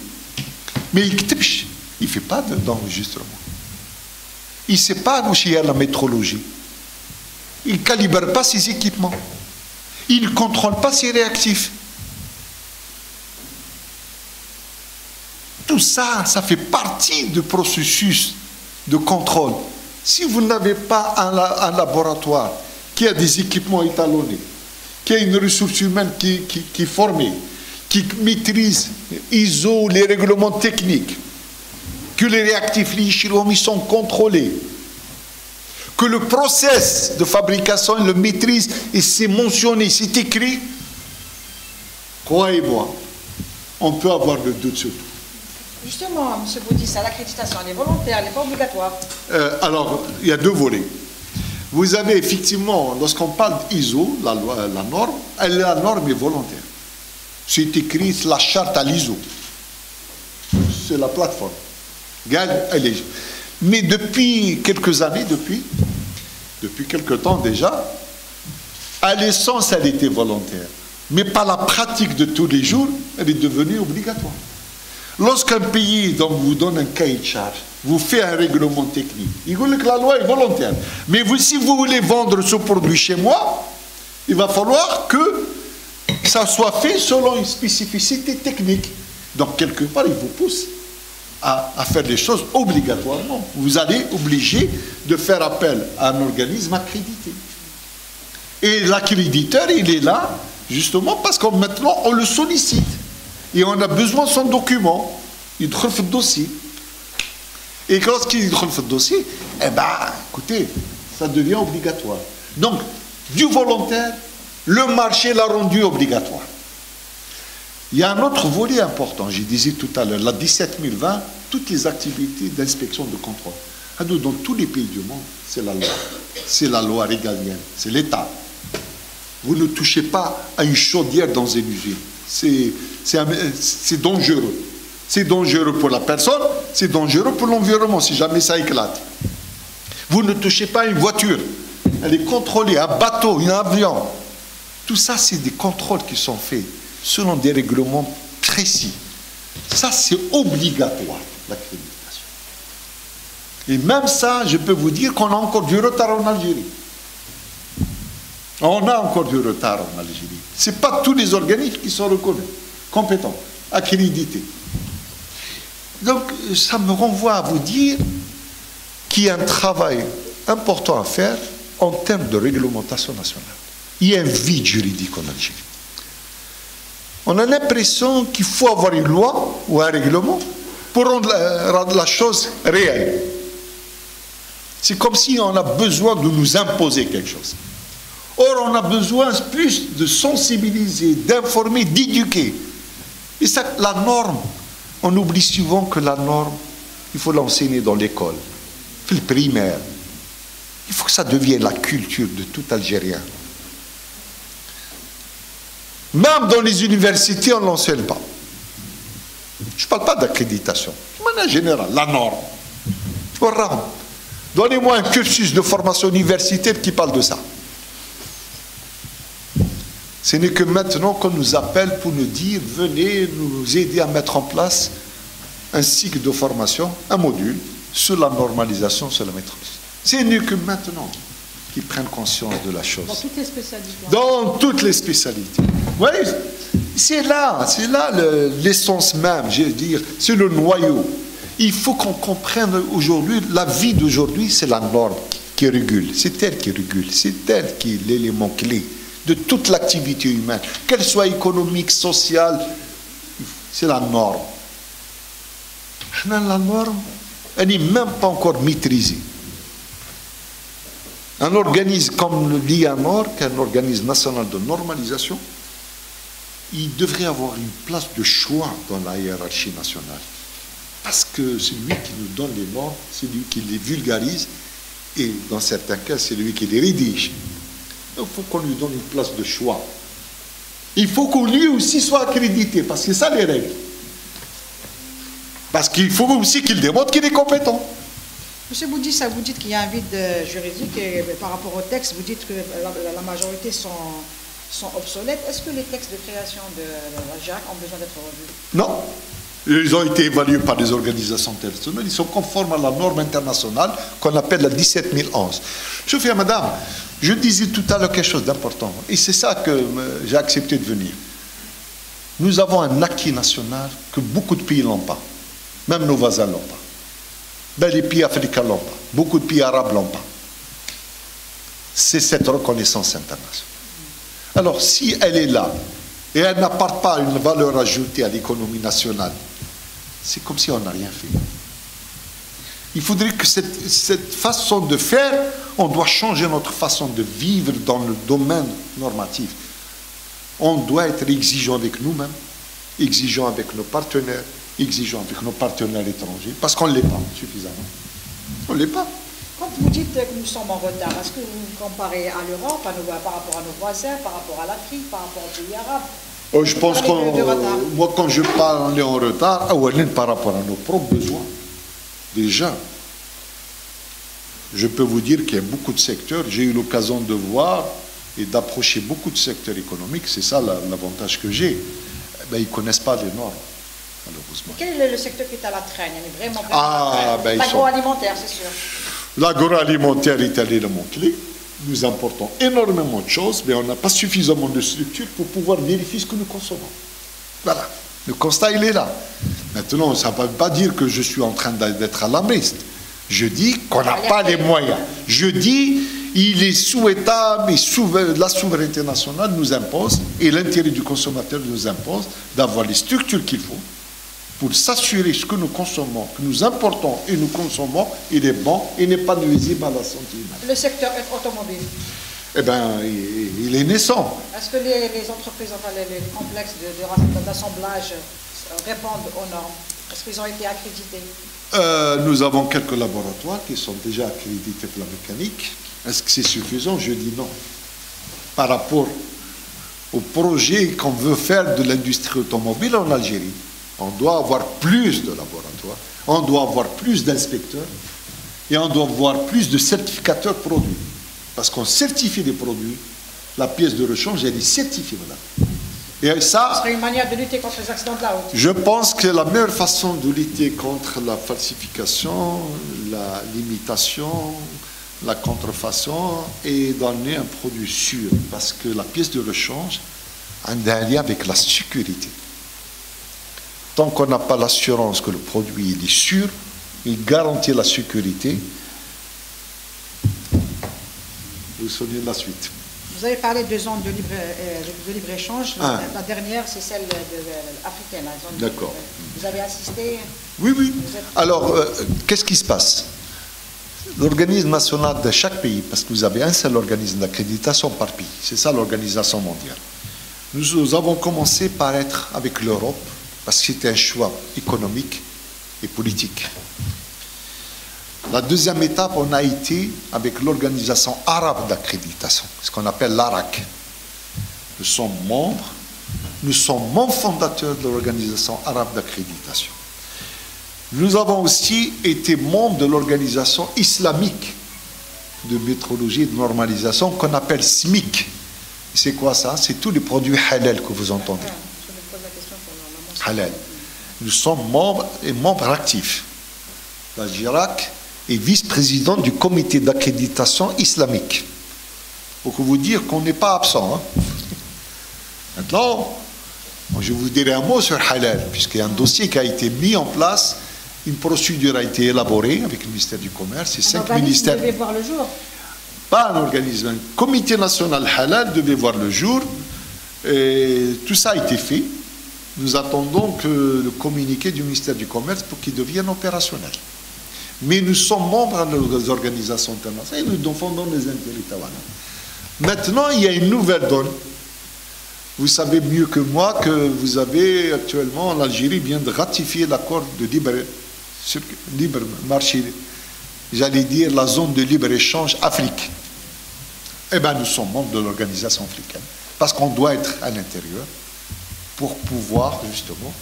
Mais il ne fait pas d'enregistrement. Il ne sait pas où il y a la métrologie. Il ne calibre pas ses équipements. Il ne contrôle pas ses réactifs. Tout ça, ça fait partie du processus de contrôle. Si vous n'avez pas un laboratoire qui a des équipements étalonnés, qui a une ressource humaine qui est formée, qui maîtrise ISO, les règlements techniques, que les réactifs ils sont contrôlés, que le process de fabrication il le maîtrise et c'est mentionné, c'est écrit, croyez-moi, on peut avoir le doute sur tout. Justement, M. Boudissa, l'accréditation, elle est volontaire, elle n'est pas obligatoire. Alors, il y a deux volets. Vous avez effectivement, lorsqu'on parle d'ISO, la norme, la norme est volontaire. C'est écrit la charte à l'ISO. C'est la plateforme. Elle est. Mais depuis quelques années, depuis quelques temps déjà, à l'essence, elle était volontaire. Mais par la pratique de tous les jours, elle est devenue obligatoire. Lorsqu'un pays donc, vous donne un cahier de charge, vous fait un règlement technique, il dit que la loi est volontaire. Mais vous, si vous voulez vendre ce produit chez moi, il va falloir que ça soit fait selon une spécificité technique. Donc, quelque part, il vous pousse à faire des choses obligatoirement. Vous allez obliger de faire appel à un organisme accrédité. Et l'accréditeur, il est là, justement, parce que maintenant, on le sollicite. Et on a besoin de son document. Il trouve le dossier. Et lorsqu'il trouve le dossier, eh bien, écoutez, ça devient obligatoire. Donc, du volontaire, le marché l'a rendu obligatoire. Il y a un autre volet important, je disais tout à l'heure, la 17020, toutes les activités d'inspection de contrôle. Dans tous les pays du monde, c'est la loi. C'est la loi régalienne, c'est l'État. Vous ne touchez pas à une chaudière dans une usine. C'est dangereux. C'est dangereux pour la personne, c'est dangereux pour l'environnement si jamais ça éclate. Vous ne touchez pas une voiture, elle est contrôlée, un bateau, un avion. Tout ça, c'est des contrôles qui sont faits selon des règlements précis. Ça, c'est obligatoire, l'accréditation. Et même ça, je peux vous dire qu'on a encore du retard en Algérie. On a encore du retard en Algérie. Ce n'est pas tous les organismes qui sont reconnus, compétents, accrédités. Donc, ça me renvoie à vous dire qu'il y a un travail important à faire en termes de réglementation nationale. Il y a un vide juridique en Algérie. On a l'impression qu'il faut avoir une loi ou un règlement pour rendre la chose réelle. C'est comme si on a besoin de nous imposer quelque chose. Or, on a besoin plus de sensibiliser, d'informer, d'éduquer. Et ça, la norme, on oublie souvent que la norme, il faut l'enseigner dans l'école, le primaire. Il faut que ça devienne la culture de tout Algérien. Même dans les universités, on ne l'enseigne pas. Je ne parle pas d'accréditation. De manière générale, la norme. Donnez-moi un cursus de formation universitaire qui parle de ça. Ce n'est que maintenant qu'on nous appelle pour nous dire, venez nous aider à mettre en place un cycle de formation, un module, sur la normalisation, sur la maîtrise. Ce n'est que maintenant qu'ils prennent conscience de la chose. Dans toutes les spécialités. Dans toutes les spécialités. Vous voyez, c'est là l'essence même, je veux dire, c'est le noyau. Il faut qu'on comprenne aujourd'hui, la vie d'aujourd'hui, c'est la norme qui régule. C'est elle qui régule, c'est elle qui est l'élément clé de toute l'activité humaine, qu'elle soit économique, sociale, c'est la norme. La norme, elle n'est même pas encore maîtrisée. Un organisme comme l'IANOR, qui est un organisme national de normalisation, il devrait avoir une place de choix dans la hiérarchie nationale. Parce que c'est lui qui nous donne les normes, c'est lui qui les vulgarise, et dans certains cas, c'est lui qui les rédige. Il faut qu'on lui donne une place de choix. Il faut qu'on lui aussi soit accrédité, parce que c'est ça les règles. Parce qu'il faut aussi qu'il démontre qu'il est compétent. Monsieur Boudi, ça vous dites qu'il y a un vide juridique et par rapport au texte, vous dites que la majorité sont obsolètes. Est-ce que les textes de création de la JAC ont besoin d'être revus? Non. Ils ont été évalués par des organisations internationales. Ils sont conformes à la norme internationale qu'on appelle la 17011. Je fais à madame, je disais tout à l'heure quelque chose d'important. Et c'est ça que j'ai accepté de venir. Nous avons un acquis national que beaucoup de pays n'ont pas. Même nos voisins n'ont pas. Ben, les pays africains l'ont pas. Beaucoup de pays arabes l'ont pas. C'est cette reconnaissance internationale. Alors, si elle est là, et elle n'apporte pas une valeur ajoutée à l'économie nationale, c'est comme si on n'a rien fait. Il faudrait que cette façon de faire, on doit changer notre façon de vivre dans le domaine normatif. On doit être exigeant avec nous-mêmes, exigeant avec nos partenaires, exigeant avec nos partenaires étrangers, parce qu'on ne l'est pas suffisamment. On ne l'est pas. Quand vous dites que nous sommes en retard, est-ce que vous vous comparez à l'Europe, par rapport à nos voisins, par rapport à l'Afrique, par rapport aux pays arabes? Je pense que moi, quand je parle, on est en retard, par rapport à nos propres besoins. Déjà, je peux vous dire qu'il y a beaucoup de secteurs, j'ai eu l'occasion de voir et d'approcher beaucoup de secteurs économiques, c'est ça l'avantage que j'ai. Ben, ils ne connaissent pas les normes, malheureusement. Quel est le secteur qui est à la traîne? Il est vraiment à la traîne. L'agroalimentaire, c'est sûr. L'agroalimentaire est un élément clé. Nous importons énormément de choses, mais on n'a pas suffisamment de structures pour pouvoir vérifier ce que nous consommons. Voilà. Le constat, il est là. Maintenant, ça ne veut pas dire que je suis en train d'être alarmiste. Je dis qu'on n'a pas les moyens. Je dis il est souhaitable et la souveraineté nationale nous impose, et l'intérêt du consommateur nous impose d'avoir les structures qu'il faut pour s'assurer que ce que nous consommons, que nous importons et nous consommons, il est bon et n'est pas nuisible à la santé humaine. Le secteur automobile? Eh bien, il est naissant. Est-ce que les entreprises, enfin les complexes d'assemblage répondent aux normes? Est-ce qu'ils ont été accrédités? Nous avons quelques laboratoires qui sont déjà accrédités pour la mécanique. Est-ce que c'est suffisant? Je dis non. Par rapport au projet qu'on veut faire de l'industrie automobile en Algérie, On doit avoir plus de laboratoires, on doit avoir plus d'inspecteurs et on doit avoir plus de certificateurs produits. Parce qu'on certifie les produits, la pièce de rechange, elle est certifiée, madame. Et ça, Ce serait une manière de lutter contre les accidents de la route. je pense que la meilleure façon de lutter contre la falsification, la limitation, la contrefaçon est donner un produit sûr. Parce que la pièce de rechange a un lien avec la sécurité. Tant qu'on n'a pas l'assurance que le produit il est sûr, il garantit la sécurité. Vous souvenez de la suite. Vous avez parlé de zones de libre-échange. La dernière, c'est celle africaine. D'accord. Vous avez assisté? Oui, oui. Alors, qu'est-ce qui se passe? L'organisme national de chaque pays, parce que vous avez un seul organisme d'accréditation par pays, c'est ça l'organisation mondiale. Nous avons commencé par être avec l'Europe, parce que c'était un choix économique et politique. La deuxième étape, on a été avec l'organisation arabe d'accréditation, ce qu'on appelle l'ARAC. Nous sommes membres fondateurs de l'organisation arabe d'accréditation. Nous avons aussi été membres de l'organisation islamique de métrologie et de normalisation qu'on appelle SMIC. C'est quoi ça? C'est tous les produits halal que vous entendez. Halal. Nous sommes membres et membres actifs. La Girac est vice-président du comité d'accréditation islamique. Pour vous dire qu'on n'est pas absent. Hein. Maintenant, je vous dirai un mot sur halal, puisqu'il y a un dossier qui a été mis en place, une procédure a été élaborée avec le ministère du Commerce et 5 ministères. Devait voir le jour. Pas un organisme, un comité national halal devait voir le jour. Et tout ça a été fait. Nous attendons que le communiqué du ministère du Commerce pour qu'il devienne opérationnel. Mais nous sommes membres des organisations internationales et nous défendons les intérêts taouanais. Maintenant, il y a une nouvelle donne. Vous savez mieux que moi que vous avez actuellement, l'Algérie vient de ratifier l'accord de libre marché, j'allais dire la zone de libre-échange Afrique. Eh bien, nous sommes membres de l'organisation africaine, parce qu'on doit être à l'intérieur pour pouvoir, justement,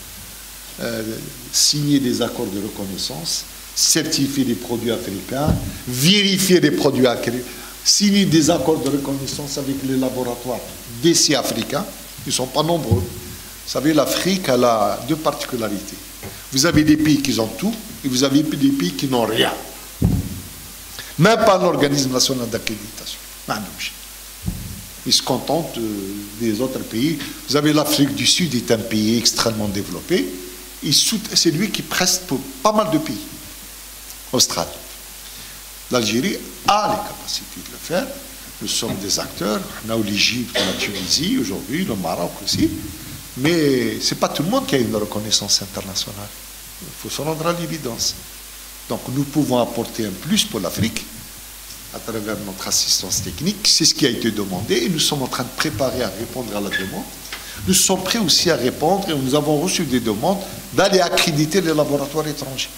signer des accords de reconnaissance, certifier les produits africains, vérifier les produits africains, signer des accords de reconnaissance avec les laboratoires d'essais africains. Ils ne sont pas nombreux. Vous savez, l'Afrique, elle a deux particularités. Vous avez des pays qui ont tout, et vous avez des pays qui n'ont rien. Même pas l'organisme national d'accréditation. Ils se contentent des autres pays. Vous avez l'Afrique du Sud, est un pays extrêmement développé. C'est lui qui preste pour pas mal de pays. Australie. L'Algérie a les capacités de le faire. Nous sommes des acteurs. On a l'Égypte, la Tunisie aujourd'hui, le Maroc aussi. Mais ce n'est pas tout le monde qui a une reconnaissance internationale. Il faut se rendre à l'évidence. Donc nous pouvons apporter un plus pour l'Afrique à travers notre assistance technique. C'est ce qui a été demandé et nous sommes en train de préparer à répondre à la demande. Nous sommes prêts aussi à répondre et nous avons reçu des demandes d'aller accréditer les laboratoires étrangers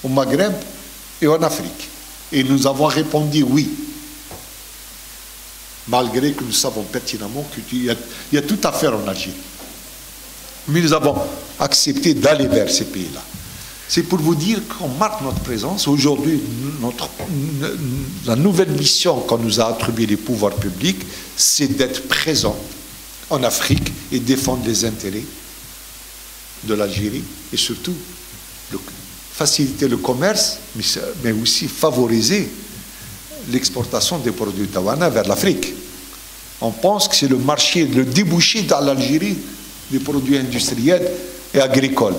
au Maghreb et en Afrique. Et nous avons répondu oui. Malgré que nous savons pertinemment qu'il y a tout à faire en Algérie. Mais nous avons accepté d'aller vers ces pays-là. C'est pour vous dire qu'on marque notre présence. Aujourd'hui, la nouvelle mission qu'on nous a attribuée les pouvoirs publics, c'est d'être présent en Afrique et défendre les intérêts de l'Algérie et surtout faciliter le commerce, mais aussi favoriser l'exportation des produits taouanais vers l'Afrique. On pense que c'est le marché, le débouché dans l'Algérie des produits industriels et agricoles.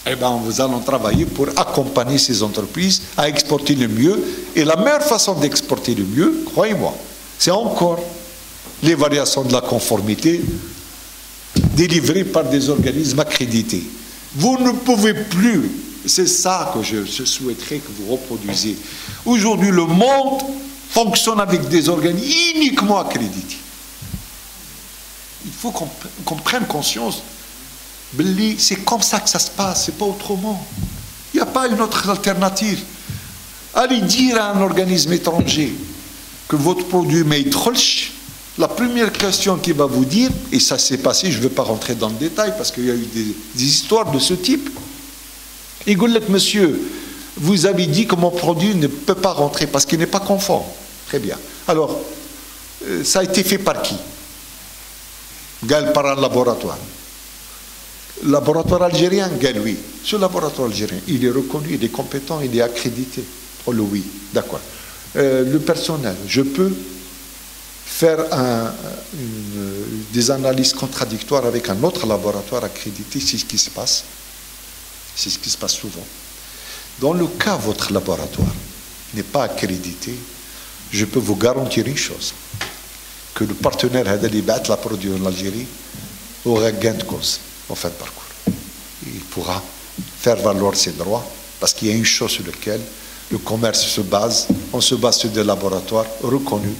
Eh bien, nous allons travailler pour accompagner ces entreprises à exporter le mieux. Et la meilleure façon d'exporter le mieux, croyez-moi, c'est encore les variations de la conformité délivrées par des organismes accrédités. Vous ne pouvez plus, c'est ça que je souhaiterais que vous reproduisiez. Aujourd'hui, le monde fonctionne avec des organismes uniquement accrédités. Il faut qu'on prenne conscience. C'est comme ça que ça se passe, c'est pas autrement. Il n'y a pas une autre alternative. Allez dire à un organisme étranger que votre produit mais il la première question qu'il va vous dire, et ça s'est passé, je ne vais pas rentrer dans le détail parce qu'il y a eu des histoires de ce type. Il dit, monsieur, vous avez dit que mon produit ne peut pas rentrer parce qu'il n'est pas conforme. Très bien. Alors, ça a été fait par qui? Par un laboratoire. Laboratoire algérien, oui. Ce laboratoire algérien, il est reconnu, il est compétent, il est accrédité. Oh le oui, d'accord. Le personnel, je peux faire des analyses contradictoires avec un autre laboratoire accrédité, c'est ce qui se passe. C'est ce qui se passe souvent. Dans le cas où votre laboratoire n'est pas accrédité, je peux vous garantir une chose, que le partenaire qui bat la produit en Algérie aura gain de cause en fin de parcours. Il pourra faire valoir ses droits parce qu'il y a une chose sur laquelle le commerce se base, on se base sur des laboratoires reconnus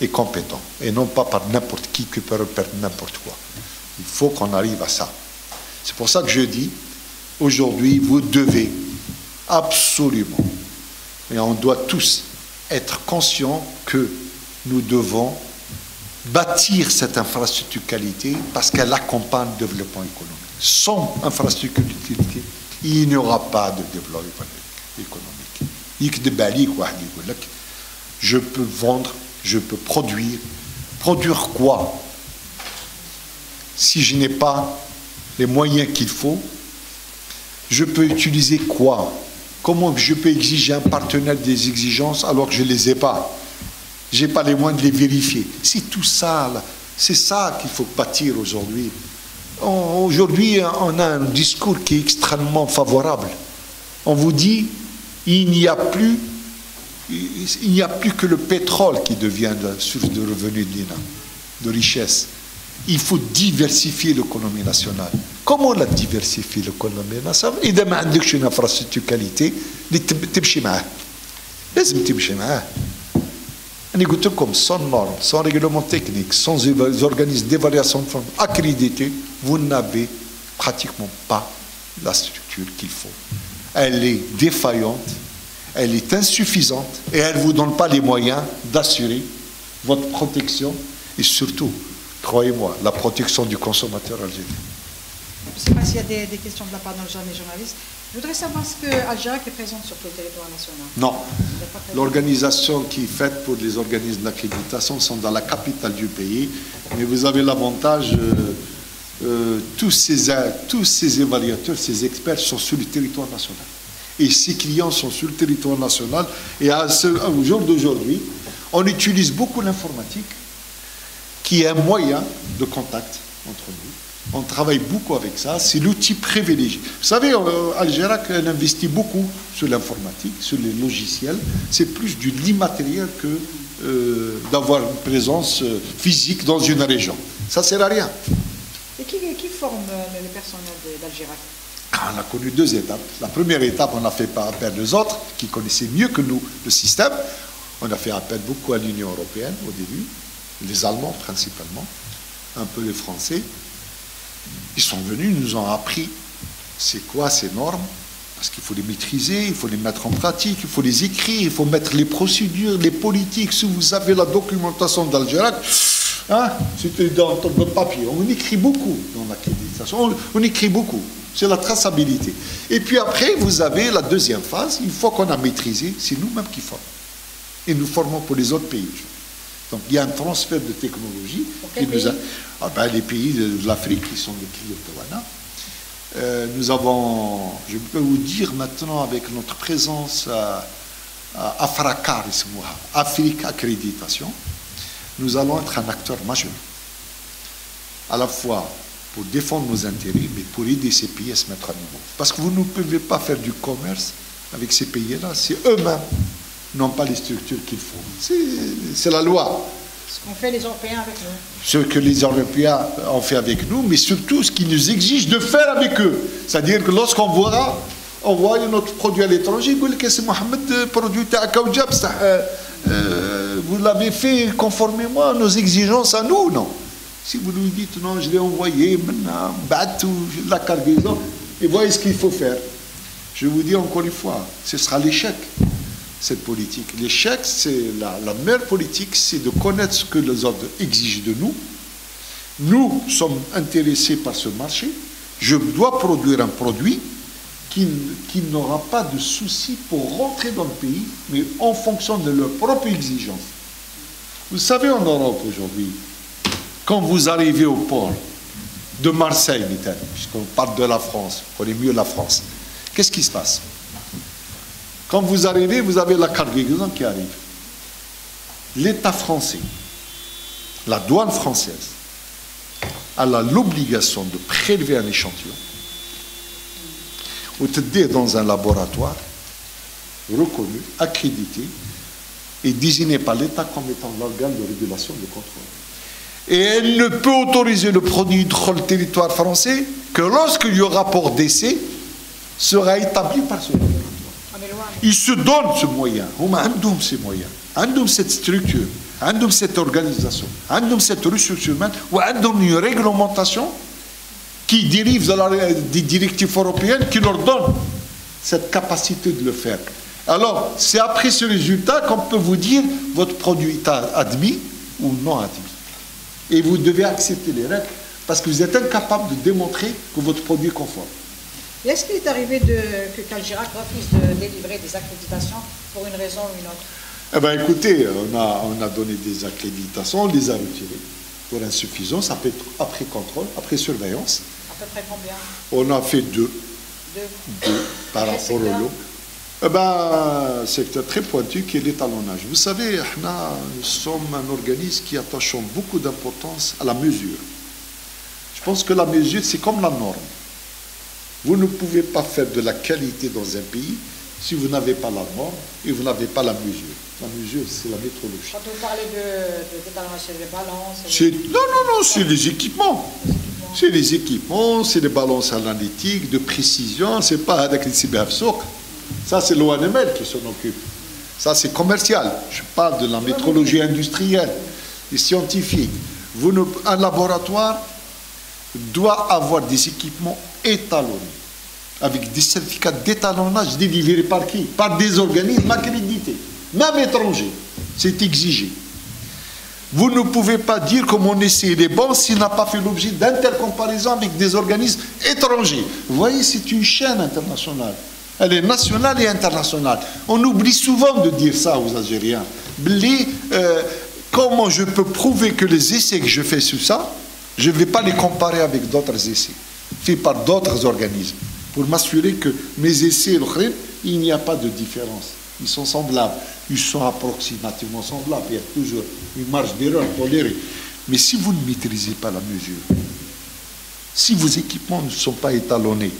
et compétents, et non pas par n'importe qui peut perdre n'importe quoi. Il faut qu'on arrive à ça. C'est pour ça que je dis, aujourd'hui, vous devez absolument, et on doit tous être conscients que nous devons bâtir cette infrastructure qualité parce qu'elle accompagne le développement économique. Sans infrastructure qualité, il n'y aura pas de développement économique. Je peux vendre, je peux produire. Produire quoi? Si je n'ai pas les moyens qu'il faut, je peux utiliser quoi? Comment je peux exiger un partenaire des exigences alors que je ne les ai pas? Je n'ai pas les moyens de les vérifier. C'est tout ça, là. C'est ça qu'il faut bâtir aujourd'hui. Aujourd'hui, on a un discours qui est extrêmement favorable. On vous dit, il n'y a plus que le pétrole qui devient la source de revenus de l'INA, de richesse. Il faut diversifier l'économie nationale. Comment la diversifier l'économie nationale? إذا ما عندكش une infrastructure qualité اللي تمشي معاه. لازم تمشي معاه. أنا قلت لكم sans normes, sans règlement technique, sans organismes d'évaluation accrédités, vous n'avez pratiquement pas la structure qu'il faut. Elle est défaillante, elle est insuffisante et elle ne vous donne pas les moyens d'assurer votre protection et surtout, croyez-moi, la protection du consommateur algérien. Je ne sais pas s'il y a des questions de la part des journalistes. Je voudrais savoir ce que Algérie est présente sur le territoire national. Non. L'organisation qui est faite pour les organismes d'accréditation sont dans la capitale du pays, mais vous avez l'avantage, tous ces évaluateurs, ces experts sont sur le territoire national. Et ces clients sont sur le territoire national. Et au jour d'aujourd'hui, on utilise beaucoup l'informatique, qui est un moyen de contact entre nous. On travaille beaucoup avec ça, c'est l'outil privilégié. Vous savez, Algérac investit beaucoup sur l'informatique, sur les logiciels. C'est plus du immatériel que d'avoir une présence physique dans une région. Ça ne sert à rien. Et qui forme le personnel d'Algérac? On a connu deux étapes. La première étape, on a fait appel aux autres, qui connaissaient mieux que nous le système. On a fait appel beaucoup à l'Union européenne au début, les Allemands principalement, un peu les Français. Ils sont venus, ils nous ont appris c'est quoi ces normes, parce qu'il faut les maîtriser, il faut les mettre en pratique, il faut les écrire, il faut mettre les procédures, les politiques. Si vous avez la documentation d'Algérac, hein, c'était dans votre papier. On écrit beaucoup dans l'accréditation, on écrit beaucoup. C'est la traçabilité. Et puis après, vous avez la deuxième phase. Une fois qu'on a maîtrisé, c'est nous-mêmes qui formons. Et nous formons pour les autres pays. Donc il y a un transfert de technologie qui nous a... les pays de l'Afrique qui sont des clients de Wana. Nous avons, je peux vous dire maintenant, avec notre présence à Afrakar, Afrique Accréditation, nous allons être un acteur majeur. À la fois pour défendre nos intérêts, mais pour aider ces pays à se mettre à niveau. Parce que vous ne pouvez pas faire du commerce avec ces pays-là, c'est eux-mêmes n'ont pas les structures qu'il faut. C'est la loi. Ce qu'ont fait les Européens avec nous. Ce que les Européens ont fait avec nous, mais surtout ce qu'ils nous exigent de faire avec eux. C'est-à-dire que lorsqu'on voit notre produit à l'étranger, ils disent que Mohamed, produit vous l'avez fait conformément à nos exigences à nous, non? Si vous nous dites non, je l'ai envoyé, maintenant, la cargaison, et voyez ce qu'il faut faire. Je vous dis encore une fois, ce sera l'échec. cette politique. L'échec, c'est la meilleure politique, c'est de connaître ce que les autres exigent de nous. Nous sommes intéressés par ce marché. Je dois produire un produit qui n'aura pas de souci pour rentrer dans le pays, mais en fonction de leurs propres exigences. Vous savez, en Europe aujourd'hui, quand vous arrivez au port de Marseille, puisqu'on parle de la France, on connaît mieux la France, qu'est-ce qui se passe? Quand vous arrivez, vous avez la cargaison qui arrive. L'État français, la douane française, elle a l'obligation de prélever un échantillon ou te dire dans un laboratoire reconnu, accrédité et désigné par l'État comme étant l'organe de régulation de contrôle. Et elle ne peut autoriser le produit sur le territoire français que lorsque le rapport d'essai sera établi par ce laboratoire. Ils se donnent ce moyen. Ils ont ces moyens. Ils ont cette structure. Ils ont cette organisation. Ils ont cette ressource humaine. Ils ont une réglementation qui dérive des directives européennes qui leur donnent cette capacité de le faire. Alors, c'est après ce résultat qu'on peut vous dire votre produit est admis ou non admis. Et vous devez accepter les règles parce que vous êtes incapable de démontrer que votre produit est conforme. Est-ce qu'il est arrivé que Khaldjirac refuse de délivrer des accréditations pour une raison ou une autre? Eh bien, écoutez, on a donné des accréditations, on les a retirées pour insuffisance, après contrôle, après surveillance. À peu près combien? On a fait deux par rapport au lot. Eh bien, c'est très pointu qui est l'étalonnage. Vous savez, nous sommes un organisme qui attache beaucoup d'importance à la mesure. Je pense que la mesure, c'est comme la norme. Vous ne pouvez pas faire de la qualité dans un pays si vous n'avez pas la norme et vous n'avez pas la mesure. La mesure, c'est la métrologie. Quand vous parlez d'étalonnage, c'est les balances? Non, c'est les équipements. C'est les équipements, c'est les balances analytiques, de précision, c'est pas avec les cybersocs. Ça, c'est l'ONML qui s'en occupe. Ça, c'est commercial. Je parle de la métrologie industrielle et scientifique. Un laboratoire doit avoir des équipements étalonnés, avec des certificats d'étalonnage délivrés par qui? Par des organismes accrédités, même étrangers. C'est exigé. Vous ne pouvez pas dire que mon essai est bon s'il n'a pas fait l'objet d'intercomparaison avec des organismes étrangers. Vous voyez, c'est une chaîne internationale. Elle est nationale et internationale. On oublie souvent de dire ça aux Algériens. Comment je peux prouver que les essais que je fais sur ça, je ne vais pas les comparer avec d'autres essais faits par d'autres organismes pour m'assurer que mes essais, il n'y a pas de différence. Ils sont semblables. Ils sont approximativement semblables. Il y a toujours une marge d'erreur tolérée. Mais si vous ne maîtrisez pas la mesure, si vos équipements ne sont pas étalonnés,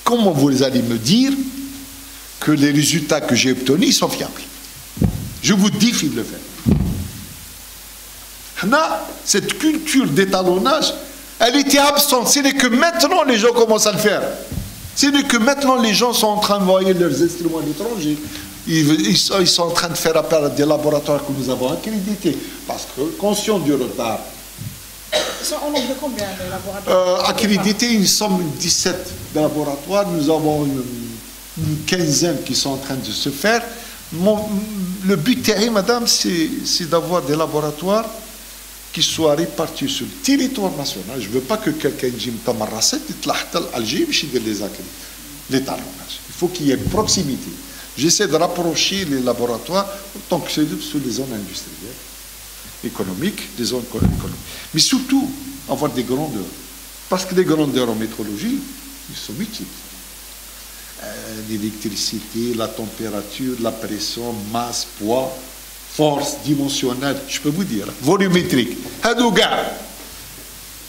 comment vous allez me dire que les résultats que j'ai obtenus sont fiables? Je vous défie de le faire. Cette culture d'étalonnage, elle était absente. Ce n'est que maintenant les gens commencent à le faire. Ce n'est que maintenant les gens sont en train d'envoyer leurs instruments à l'étranger. Ils sont en train de faire appel à des laboratoires que nous avons accrédités. Parce que, conscients du retard. Ils sont en nombre de combien les laboratoires accrédités, ils sont 17 laboratoires. Nous avons une quinzaine qui sont en train de se faire. Le but, madame, c'est d'avoir des laboratoires qui soient répartis sur le territoire national. Je ne veux pas que quelqu'un dise Tamarrasset, Alger, l'étalonnage. Il faut qu'il y ait une proximité. J'essaie de rapprocher les laboratoires tant que c'est sur les zones industrielles, économiques, des zones économiques. Mais surtout, avoir des grandeurs. Parce que les grandeurs en métrologie, ils sont multiples. L'électricité, la température, la pression, masse, poids, force dimensionnelle, je peux vous dire, volumétrique.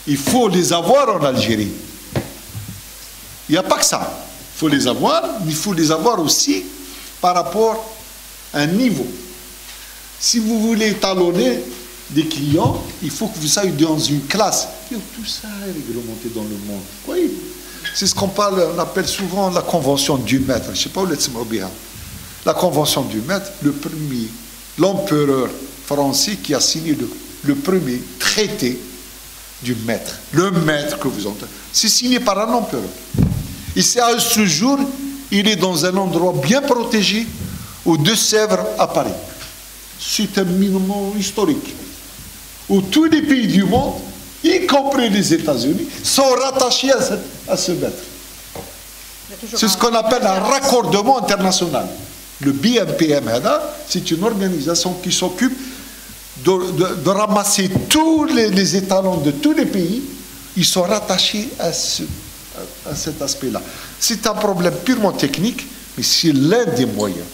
Il faut les avoir en Algérie. Il n'y a pas que ça. Il faut les avoir, mais il faut les avoir aussi par rapport à un niveau. Si vous voulez étalonner des clients, il faut que vous soyez dans une classe. Tout ça est réglementé dans le monde. Oui. C'est ce qu'on parle, on appelle souvent la convention du maître. Je ne sais pas où c'est bien. La convention du maître, l'empereur français qui a signé le premier traité du maître. Le maître que vous entendez. C'est signé par un empereur. Et c'est à ce jour, il est dans un endroit bien protégé, aux Deux-Sèvres à Paris. C'est un monument historique, où tous les pays du monde, y compris les États-Unis, sont rattachés à ce maître. C'est ce qu'on appelle un raccordement international. Le BMPM, c'est une organisation qui s'occupe de ramasser tous les étalons de tous les pays. Ils sont rattachés à cet aspect-là. C'est un problème purement technique, mais c'est l'un des moyens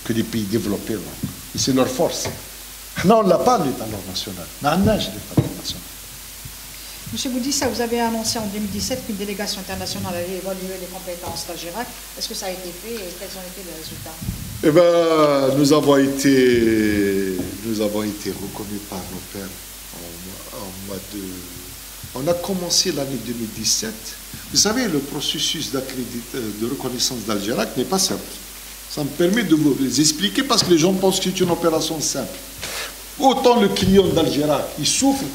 que les pays développés ont. Et c'est leur force. Non, on n'a pas l'étalon national. On a l'étalon national. Monsieur Boudissa, vous avez annoncé en 2017 qu'une délégation internationale allait évaluer les compétences d'Al-Géraq. Est-ce que ça a été fait et quels ont été les résultats? Eh bien, nous avons été reconnus par nos pairs en mois de... On a commencé l'année 2017. Vous savez, le processus de reconnaissance d'Al-Géraq n'est pas simple. Ça me permet de vous les expliquer parce que les gens pensent que c'est une opération simple. Autant le client d'Al-Géraq, il souffre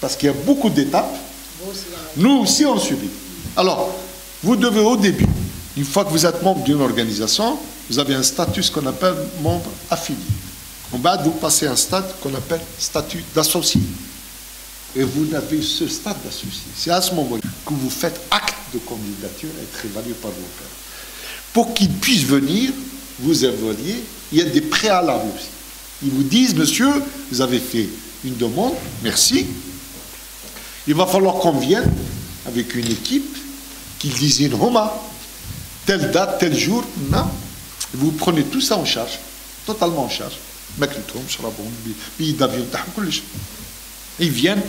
parce qu'il y a beaucoup d'étapes. Nous aussi, on subit. Alors, vous devez au début, une fois que vous êtes membre d'une organisation, vous avez un statut qu'on appelle membre affilié. En bas, vous passez un stade qu'on appelle statut d'associé. Et vous avez ce stade d'associé. C'est à ce moment que vous faites acte de candidature et être évalué par vos pairs. Pour qu'ils puissent venir vous évaluer, il y a des préalables aussi. Ils vous disent, monsieur, vous avez fait une demande, merci. Il va falloir qu'on vienne avec une équipe qui dise une Homa, telle date, tel jour, non. Vous prenez tout ça en charge, totalement en charge. Ils viennent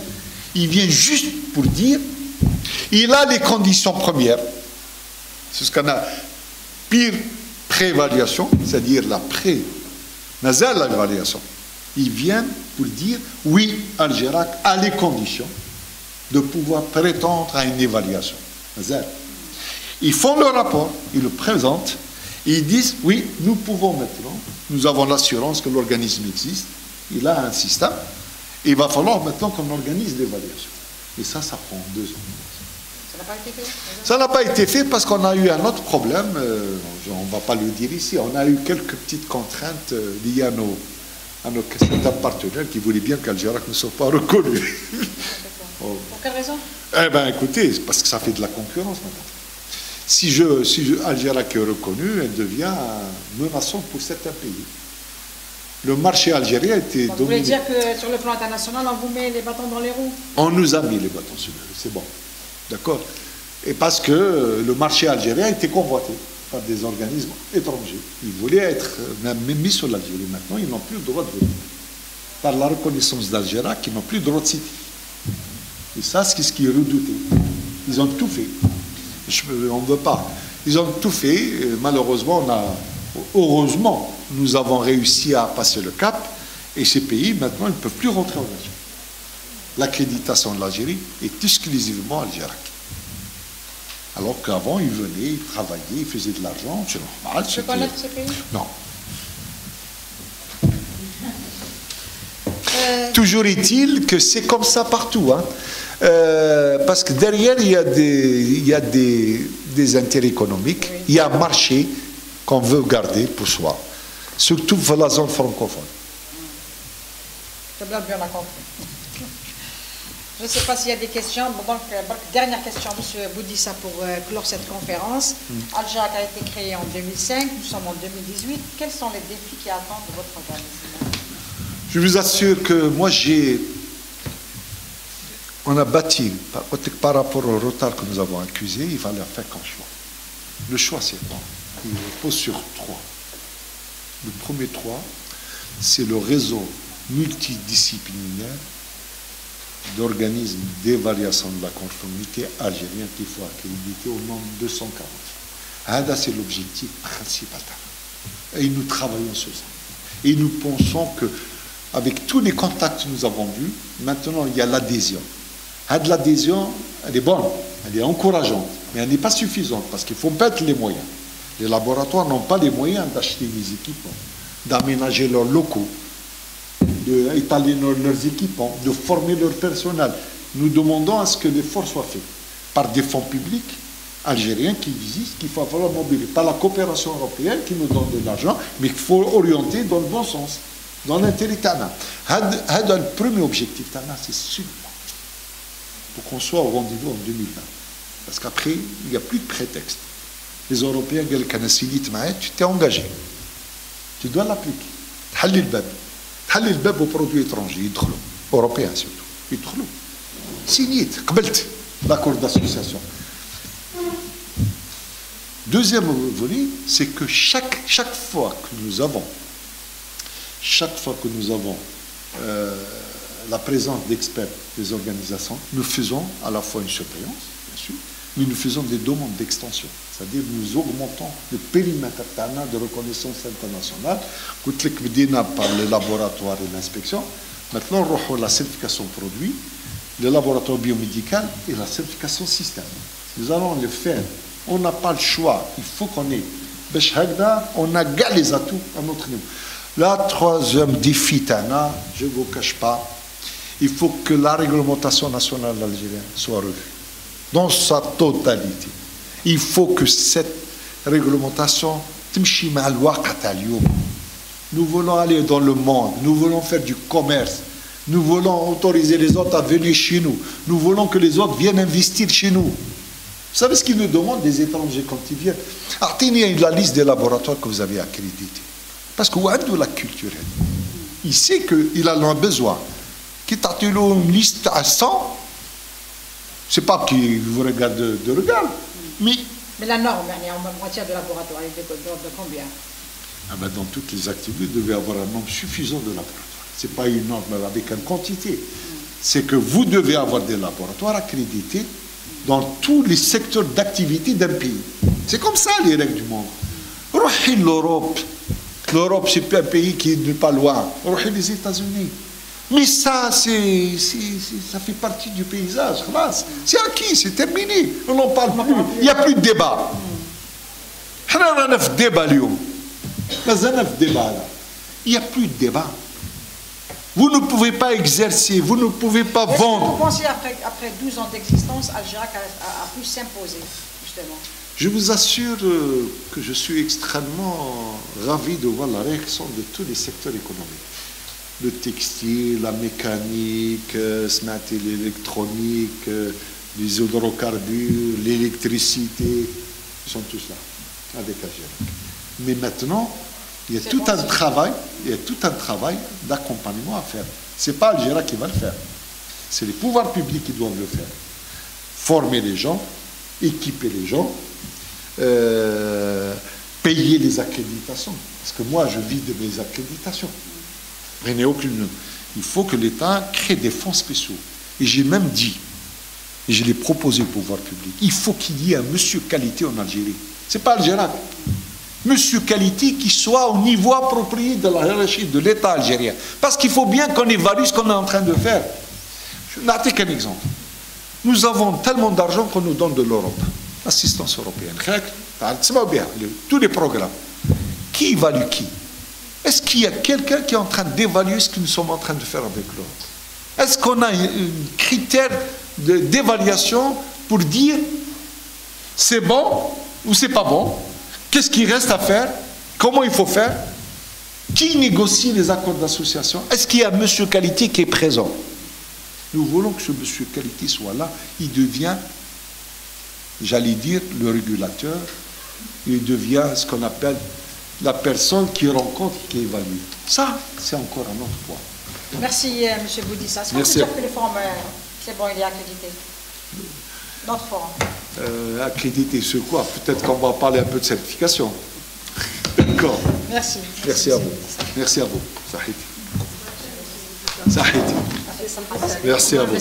juste pour dire, il a les conditions premières. C'est ce qu'on a pire préévaluation, c'est-à-dire la nazal l'évaluation. Ils viennent pour dire, oui, Al-Géraq a les conditions de pouvoir prétendre à une évaluation. Ils font le rapport, ils le présentent, et ils disent, oui, nous pouvons maintenant, nous avons l'assurance que l'organisme existe, il a un système, et il va falloir maintenant qu'on organise l'évaluation. Et ça prend 2 ans. Ça n'a pas été fait? Ça n'a pas été fait parce qu'on a eu un autre problème, on ne va pas le dire ici, on a eu quelques petites contraintes liées à nos certains partenaires qui voulaient bien qu'Al-Géraq ne soit pas reconnu. Pour quelle raison? Eh bien, écoutez, parce que ça fait de la concurrence maintenant. Si Al-Géraq est reconnu, elle devient menaçante pour certains pays. Le marché algérien était dominé. Vous voulez dire que sur le plan international, on vous met les bâtons dans les roues? On nous a mis les bâtons sur les roues, c'est bon. D'accord? Et parce que le marché algérien était convoité par des organismes étrangers. Ils voulaient être même mis sur l'Algérie. Maintenant, ils n'ont plus le droit de venir. Par la reconnaissance d'Al-Géraq, ils n'ont plus le droit de citer. Et ça, c'est ce qui est redouté. Ils ont tout fait. On ne veut pas. Ils ont tout fait. Malheureusement, heureusement, nous avons réussi à passer le cap. Et ces pays, maintenant, ils ne peuvent plus rentrer en Algérie. L'accréditation de l'Algérie est exclusivement Al-Géraq. Alors qu'avant, ils venaient, ils travaillaient, ils faisaient de l'argent, c'est normal. Tu peux connaître ces pays? Non. Toujours est-il que c'est comme ça partout. Hein. Parce que derrière, il y a des intérêts économiques, oui. Il y a un marché qu'on veut garder pour soi, surtout pour la zone francophone. C'est bien compris. Je ne sais pas s'il y a des questions. Donc, dernière question, M. Boudissa, pour clore cette conférence. Al-Géraq a été créé en 2005, nous sommes en 2018. Quels sont les défis qui attendent de votre organisme? Je vous assure que moi, on a bâti, par rapport au retard que nous avons accusé, il fallait faire un choix. Le choix, c'est quoi? Il repose sur 3. Le premier 3, c'est le réseau multidisciplinaire d'organismes d'évaluation de la conformité algérien qu'il faut accréditer au nombre de 240. C'est l'objectif principal. Et nous travaillons sur ça. Et nous pensons que, avec tous les contacts que nous avons vus, maintenant il y a l'adhésion. L'adhésion, elle est bonne, elle est encourageante, mais elle n'est pas suffisante parce qu'il faut mettre les moyens. Les laboratoires n'ont pas les moyens d'acheter des équipements, d'aménager leurs locaux, d'étaler leurs équipements, de former leur personnel. Nous demandons à ce que l'effort soit fait par des fonds publics algériens qui disent qu'il va falloir mobiliser. Pas la coopération européenne qui nous donne de l'argent, mais qu'il faut orienter dans le bon sens, dans l'intérêt tana. Le premier objectif tana, c'est celui-là. Pour qu'on soit au rendez-vous en 2020. Parce qu'après, il n'y a plus de prétexte. Les Européens, tu t'es engagé. Tu dois l'appliquer. تحلي الباب aux produits étrangers يدخلوا européens surtout يدخلوا سينيت قبلت l'accord d'association. Deuxième volet, c'est que chaque fois que nous avons la présence d'experts des organisations, nous faisons à la fois une surveillance, bien sûr, mais nous faisons des demandes d'extension. C'est-à-dire nous augmentons le périmètre de reconnaissance internationale. Par les laboratoires et l'inspection. Maintenant, on a la certification produit, le laboratoire biomédical et la certification système. Nous allons le faire. On n'a pas le choix. Il faut qu'on ait. On a gagné les atouts à notre niveau. La troisième défi, je ne vous cache pas, il faut que la réglementation nationale algérienne soit revue dans sa totalité. Il faut que cette réglementation nous voulons aller dans le monde, nous voulons faire du commerce, nous voulons autoriser les autres à venir chez nous, nous voulons que les autres viennent investir chez nous. Vous savez ce qu'ils nous demandent, des étrangers quand ils viennent? Tenez la liste des laboratoires que vous avez accrédités. Parce que vous avez de la culture. Il sait qu'il en a besoin. Qui t'a une liste à 100, c'est pas qu'il vous regarde de regard, mais la norme, en matière de laboratoire, elle est de combien? Dans toutes les activités, vous devez avoir un nombre suffisant de laboratoires. Ce n'est pas une norme avec une quantité. C'est que vous devez avoir des laboratoires accrédités dans tous les secteurs d'activité d'un pays. C'est comme ça les règles du monde. L'Europe. L'Europe, c'est un pays qui n'est pas loin. Les États-Unis. Mais ça, ça fait partie du paysage. C'est acquis, c'est terminé. On n'en parle plus. Il n'y a plus de débat. Il n'y a plus de débat. Vous ne pouvez pas exercer, vous ne pouvez pas vendre. Vous pensez après 12 ans d'existence, Algérie a pu s'imposer, justement? Je vous assure que je suis extrêmement ravi de voir la réaction de tous les secteurs économiques. Le textile, la mécanique, l'électronique, les hydrocarbures, l'électricité, ils sont tous là, avec Algérie. Mais maintenant, il y a tout un travail d'accompagnement à faire. Ce n'est pas Algérie qui va le faire. C'est les pouvoirs publics qui doivent le faire. Former les gens, équiper les gens, payer les accréditations. Parce que moi, je vis de mes accréditations. Il faut que l'État crée des fonds spéciaux. Et j'ai même dit, et je l'ai proposé au pouvoir public, il faut qu'il y ait un monsieur qualité en Algérie. Ce n'est pas Algérie. Monsieur qualité qui soit au niveau approprié de la hiérarchie de l'État algérien. Parce qu'il faut bien qu'on évalue ce qu'on est en train de faire. Je vais donner qu'un exemple. Nous avons tellement d'argent qu'on nous donne de l'Europe. L'assistance européenne. Tous les programmes. Qui évalue qui? Est-ce qu'il y a quelqu'un qui est en train d'évaluer ce que nous sommes en train de faire avec l'autre? Est-ce qu'on a un critère d'évaluation pour dire c'est bon ou c'est pas bon? Qu'est-ce qu'il reste à faire? Comment il faut faire? Qui négocie les accords d'association? Est-ce qu'il y a un monsieur qualité qui est présent? Nous voulons que ce monsieur qualité soit là. Il devient, j'allais dire, le régulateur. Il devient ce qu'on appelle la personne qui rencontre, qui évalue. Ça, c'est encore un autre point. Merci, M. Boudissa. Est-ce qu'on peut dire que le forum, c'est bon, il est accrédité? Notre forum. Accrédité sur quoi? Peut-être qu'on va parler un peu de certification. D'accord. Merci. Merci à vous. Merci à vous. Sahiti. Merci à vous.